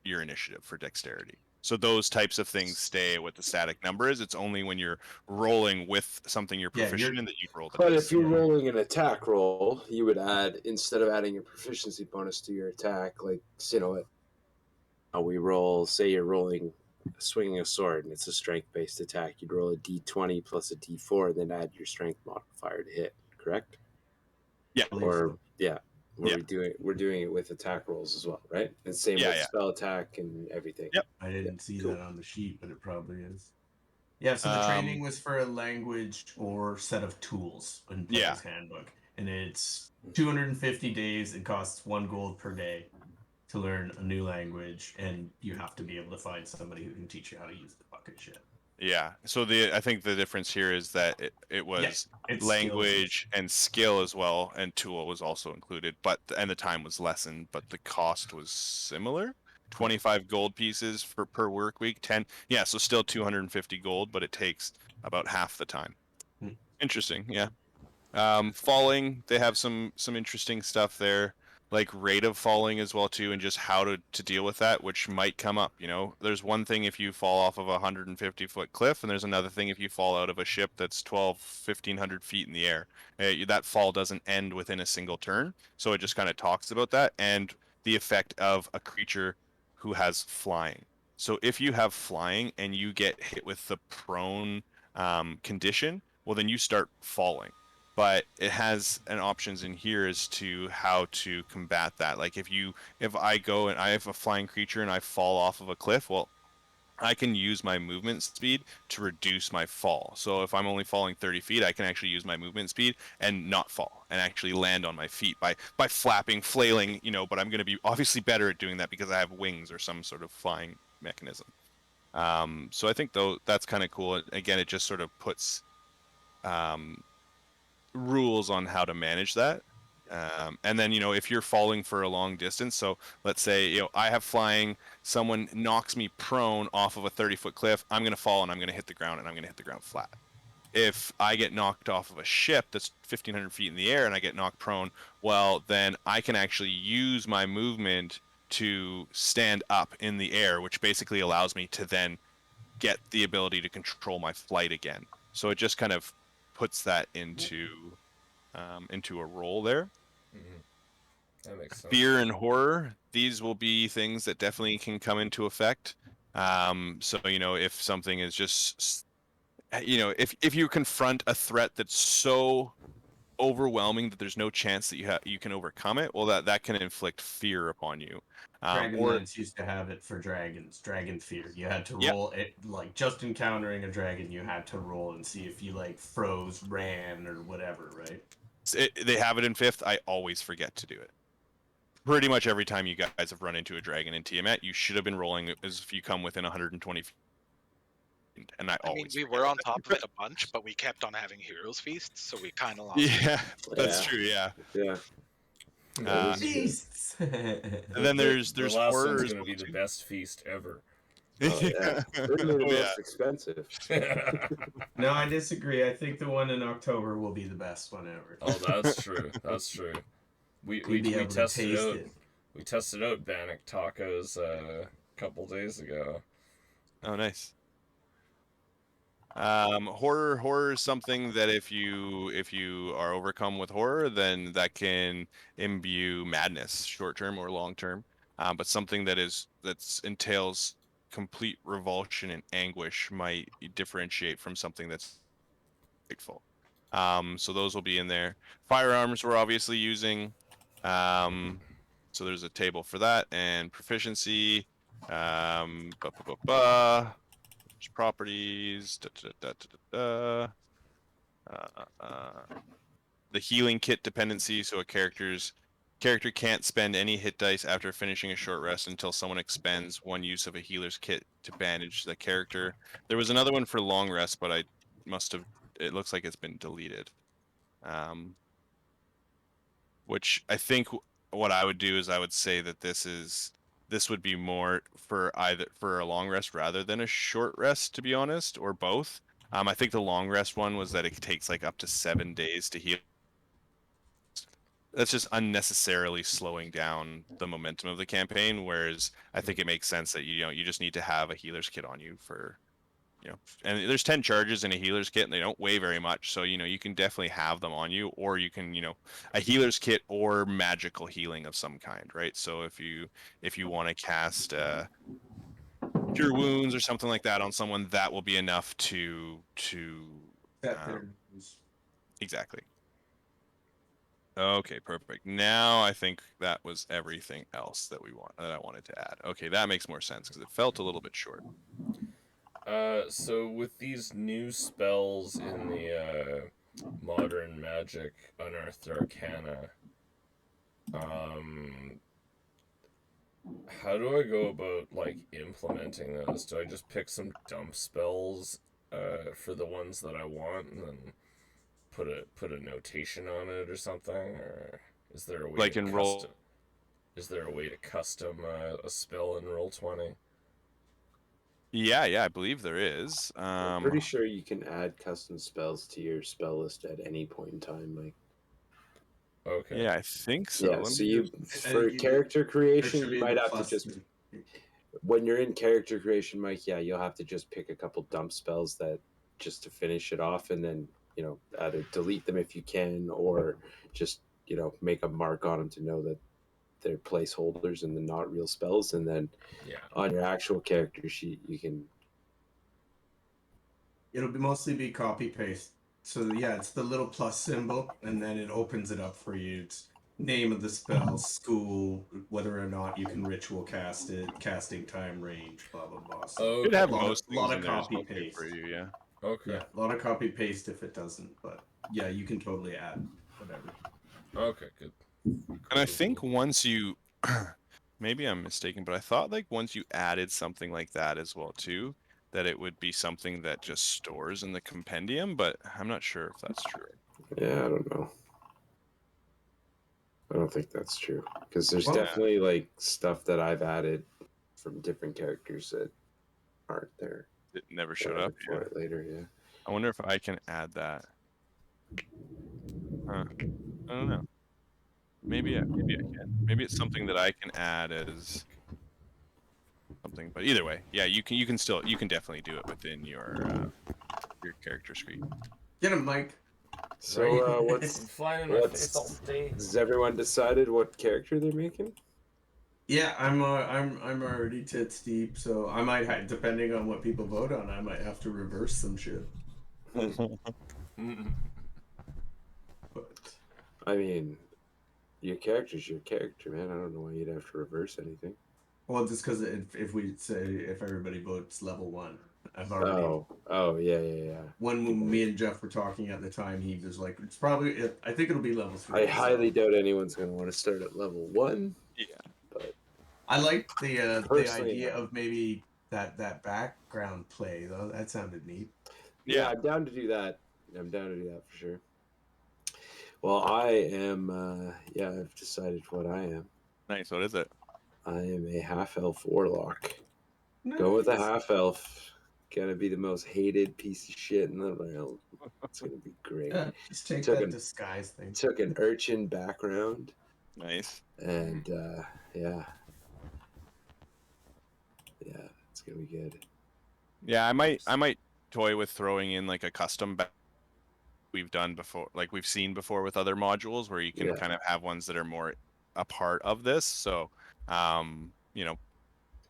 your initiative for dexterity. So those types of things stay what the static number is. It's only when you're rolling with something you're proficient in that you roll the But dice. if you're rolling an attack roll, you would add, instead of adding a proficiency bonus to your attack, how we roll, say you're swinging a sword and it's a strength-based attack, you'd roll a d20 plus a d4 and then add your strength modifier to hit, correct? Yeah. We're doing it with attack rolls as well, right? And same with spell attack and everything. Yep. I didn't see that on the sheet, but it probably is. Yeah, so the training was for a language or set of tools in Player's Handbook. And it's 250 days. It costs 1 gold per day to learn a new language, and you have to be able to find somebody who can teach you how to use the fucking shit. Yeah. So I think the difference here is that it was language and skill as well, and tool was also included, and the time was lessened, but the cost was similar. 25 gold pieces per work week, 10. Yeah, so still 250 gold, but it takes about half the time. Interesting, yeah. Falling, they have some interesting stuff there, like rate of falling as well too, and just how to deal with that, which might come up. There's one thing if you fall off of a 150-foot cliff, and there's another thing if you fall out of a ship that's 1,500 feet in the air. That fall doesn't end within a single turn, so it just kind of talks about that and the effect of a creature who has flying. So if you have flying and you get hit with the prone condition, well then you start falling. but it has an options in here as to how to combat that. Like if I go and I have a flying creature and I fall off of a cliff, well, I can use my movement speed to reduce my fall. So if I'm only falling 30 feet, I can actually use my movement speed and not fall and actually land on my feet by flapping, flailing, but I'm going to be obviously better at doing that because I have wings or some sort of flying mechanism. So I think though that's kind of cool. Again, it just sort of puts rules on how to manage that. And then, if you're falling for a long distance, so let's say, I have flying, someone knocks me prone off of a 30-foot cliff, I'm going to fall and I'm going to hit the ground and I'm going to hit the ground flat. If I get knocked off of a ship that's 1,500 feet in the air and I get knocked prone, well, then I can actually use my movement to stand up in the air, which basically allows me to then get the ability to control my flight again. So it just kind of puts that into a role there. That makes sense. Fear and horror, these will be things that definitely can come into effect. So if something is just if you confront a threat that's so overwhelming that there's no chance that you can overcome it, well, that can inflict fear upon you. Dragonlance used to have it for dragons, Dragon Fear. You had to roll it, like just encountering a dragon, you had to roll and see if you like froze, ran, or whatever, right? They have it in 5th. I always forget to do it. Pretty much every time you guys have run into a dragon in Tiamat, you should have been rolling as if you come within 120 feet. And I mean, always we forget were it. on top of it a bunch, but we kept on having Heroes Feast, so we kind of lost. Yeah, that's true. Yeah. Feasts. And then there's the last horror one's as gonna well, be the too. best feast ever. Oh, yeah. They're the Oh, yeah. most expensive. No, I disagree. I think the one in October will be the best one ever. Oh, that's true. That's true. We be able to tested taste out. it. We tested out Bannock tacos a couple days ago. Oh, nice. Horror is something that if you are overcome with horror, then that can imbue madness, short term or long term. But something that's entails complete revulsion and anguish might differentiate from something that's grateful. So those will be in there. Firearms we're obviously using. So there's a table for that and proficiency. Properties. The healing kit dependency. So a character can't spend any hit dice after finishing a short rest until someone expends one use of a healer's kit to bandage the character. There was another one for long rest, but it looks like it's been deleted. Which I think what I would do is I would say that this would be more for a long rest rather than a short rest, to be honest, or both. I think the long rest one was that it takes like up to 7 days to heal. That's just unnecessarily slowing down the momentum of the campaign. Whereas I think it makes sense that you just need to have a healer's kit on you for, and there's 10 charges in a healer's kit and they don't weigh very much. So, you can definitely have them on you, or you can, a healer's kit or magical healing of some kind, right? So if you want to cast cure wounds or something like that on someone, that will be enough to exactly. Okay, perfect. Now I think that was everything else that I wanted to add. Okay, that makes more sense because it felt a little bit short. So with these new spells in the Modern Magic Unearthed Arcana, how do I go about like implementing those? Do I just pick some dump spells for the ones that I want and then put a notation on it or something, or is there a way like to in custom? roll? Is there a way to custom a spell in Roll20? Yeah, I believe there is. I'm pretty sure you can add custom spells to your spell list at any point in time, Mike. Okay. Yeah, I think so. Yeah, so for character creation, you might have to just, when you're in character creation, Mike, yeah, you'll have to just pick a couple dump spells that just to finish it off, and then, either delete them if you can, or just, make a mark on them to know that they're placeholders and they're not real spells, and then on your actual character sheet you can. It'll mostly be copy paste. So yeah, it's the little plus symbol, and then it opens it up for you. It's name of the spell, school, whether or not you can ritual cast it, casting time, range, blah blah blah. So Oh, Should have a lot most of, lot things of in there as copy well too paste. for you. Yeah. Okay. Yeah, a lot of copy paste if it doesn't, but yeah, you can totally add whatever. Okay, good. And I think once you, maybe I'm mistaken, but I thought like once you added something like that as well too, that it would be something that just stores in the compendium, but I'm not sure if that's true. Yeah, I don't know. I don't think that's true because there's Well- definitely like stuff that I've added from different characters that aren't there. It never that showed I up. look for Yeah. it later. Yeah. I wonder if I can add that. Huh. I don't know. Maybe I can. Maybe it's something that I can add as something. But either way, yeah, you can definitely do it within your character screen. Get him, Mike. So Right. I'm what's flying in my face all day. has everyone decided what character they're making? Yeah, I'm already tits deep, so I might have, depending on what people vote on, I might have to reverse some shit. But I mean, your character's your character, man. I don't know why you'd have to reverse anything. well, just because if we say if everybody votes level 1, I've already. Oh, yeah. When me and Jeff were talking at the time, he was like, "It's probably. I think it'll be level 3." I highly doubt anyone's going to want to start at level 1. Yeah. But I like the Personally, idea no. of maybe that background play though. That sounded neat. yeah, I'm down to do that. I'm down to do that for sure. Well, I am. I've decided what I am. Nice. What is it? I am a half-elf warlock. Go with a half-elf. Gonna be the most hated piece of shit in the realm. It's gonna be great. Yeah, just take Took that an- disguise thing. Took an urchin background, Nice. and yeah, it's gonna be good. Yeah, I might toy with throwing in like a custom we've done before, like we've seen before with other modules where you can Yeah. kind of have ones that are more a part of this. So,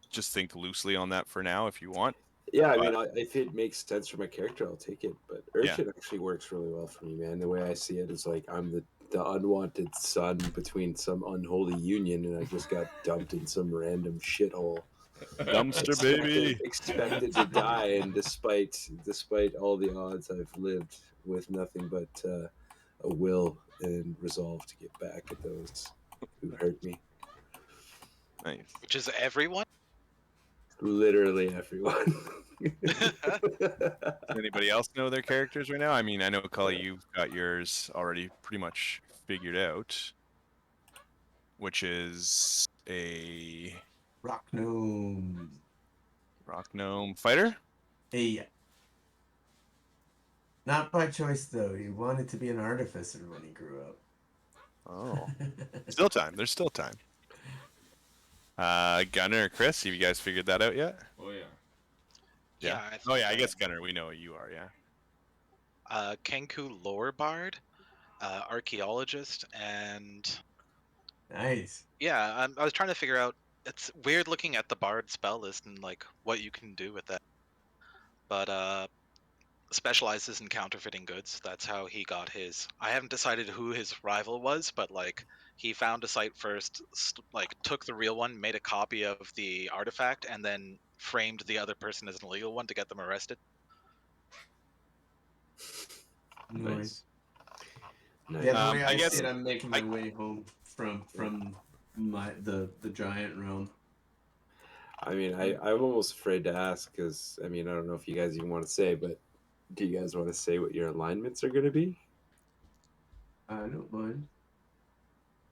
just think loosely on that for now if you want. Yeah, I But- mean, if it makes sense for my character, I'll take it. But urchin actually works really well for me, man. The way I see it is like I'm the unwanted son between some unholy union, and I just got dumped in some random shithole. Dumpster baby. Expected to die, and despite all the odds, I've lived with nothing but a will and resolve to get back at those who hurt me. Nice. Which is everyone. Literally everyone. Does anybody else know their characters right now? I mean, I know Cully, you've got yours already pretty much figured out, which is a Rock gnome. rock gnome fighter. Hey. Not by choice though. He wanted to be an artificer when he grew up. Oh, still time. There's still time. Gunner or Chris, have you guys figured that out yet? Oh yeah. Yeah. I Oh yeah, I think, guess Gunner, we know what you are. Yeah. Kenku lore bard, archaeologist, and Nice. yeah, I was trying to figure out. It's weird looking at the bard spell list and like what you can do with that. But specializes in counterfeiting goods. That's how he got his. I haven't decided who his rival was, but like he found a site first, like took the real one, made a copy of the artifact, and then framed the other person as an illegal one to get them arrested. Nice. Nice. Yeah, the way I I guess- see it, I'm making my way home from the giant realm. I mean, I'm almost afraid to ask because I mean, I don't know if you guys even want to say, but do you guys want to say what your alignments are going to be? I don't mind.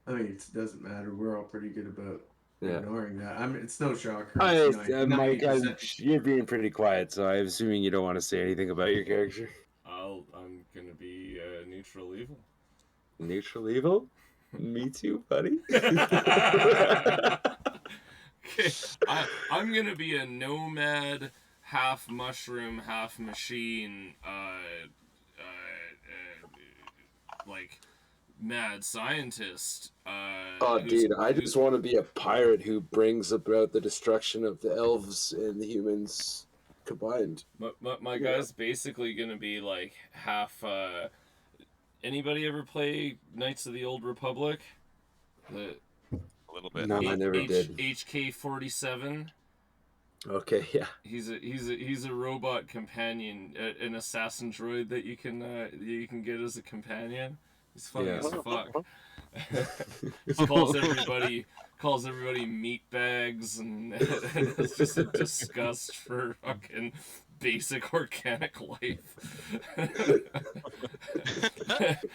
I mean, it doesn't matter. We're all pretty good about Yeah. ignoring that. I mean, it's no shocker. Mike, It's 90%. you're being pretty quiet, so I'm assuming you don't want to say anything about your character. I'm gonna be neutral evil. Neutral evil? Me too, buddy. Okay, I'm gonna be a nomad, half mushroom, half machine, like mad scientist. Oh, who's- dude, I who's- just want to be a pirate who brings about the destruction of the elves and the humans combined. My Yeah. guy's basically gonna be like half. Anybody ever play Knights of the Old Republic? The A little bit. No, I never did. HK-47. Okay, yeah. He's a robot companion, an assassin droid that you can get as a companion. He's funny Yeah. as fuck. He calls everybody meat bags, and it's just a disgust for fucking basic organic life.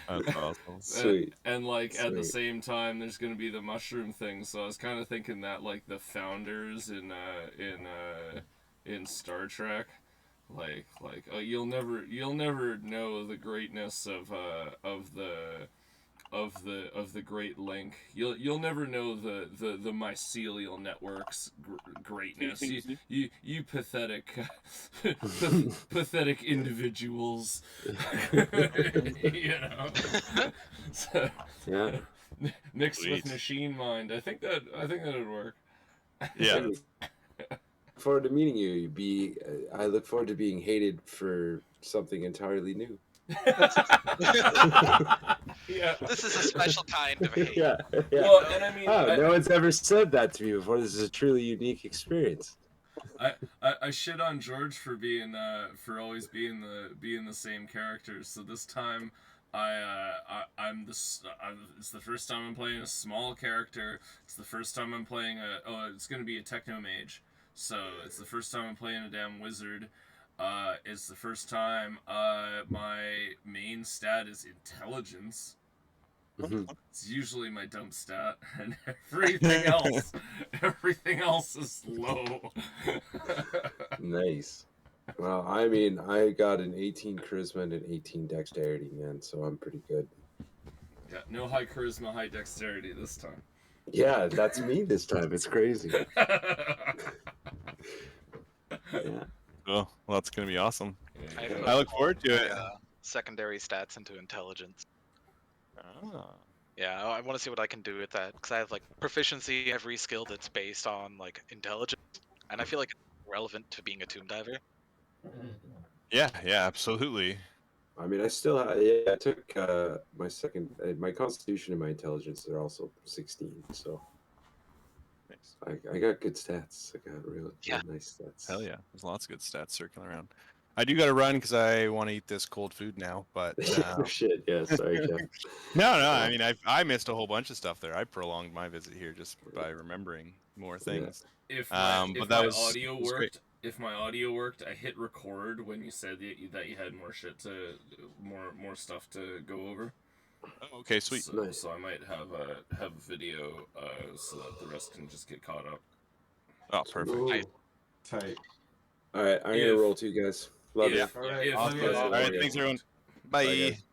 That's awesome. Sweet. And like at the Sweet. same time, there's gonna be the mushroom thing. So I was kind of thinking that like the founders in Star Trek, you'll never know the greatness of the Great Link. You'll never know the mycelial network's greatness. You pathetic pathetic individuals. You know. So, Yeah. mixed with Sweet. machine mind. I think that would work. Yeah. Look forward to meeting you. I look forward to being hated for something entirely new. Yeah. This is a special kind of hate. Yeah. Well, and I mean, Oh, no one's ever said that to me before. This is a truly unique experience. I shit on George for being for always being the same character. So this time, it's the first time I'm playing a small character. It's the first time I'm playing it's gonna be a techno mage. So it's the first time I'm playing a damn wizard. It's the first time my main stat is intelligence. It's usually my dump stat, and everything else is low. Nice. Well, I mean, I got an 18 charisma and an 18 dexterity, man, so I'm pretty good. Yeah, no high charisma, high dexterity this time. Yeah, that's me this time. It's crazy. Yeah. Cool. Well, that's gonna be awesome. I've I look forward to it. Secondary stats into intelligence. Ah. Yeah, I want to see what I can do with that because I have like proficiency in every skill that's based on like intelligence, and I feel like it's relevant to being a tomb diver. Yeah, absolutely. I mean, I took my constitution and my intelligence are also 16, so Nice. I got good stats. I got real Yeah. nice stats. Hell yeah. There's lots of good stats circling around. I do got to run because I want to eat this cold food now. But Oh, shit, yeah, sorry, Jeff. no. I mean, I missed a whole bunch of stuff there. I prolonged my visit here just by remembering more things. If my, but if that my was- audio was great. worked, if my audio worked, I hit record when you said that you had more stuff to go over. Oh, okay, sweet. So, Nice. so I might have video so that the rest can just get caught up. Oh, perfect. Ooh. Tight. All right, I'm If- gonna roll too, guys. Love if- you. All right. if, Awesome. guys. All right, thanks everyone. Bye. Bye, guys.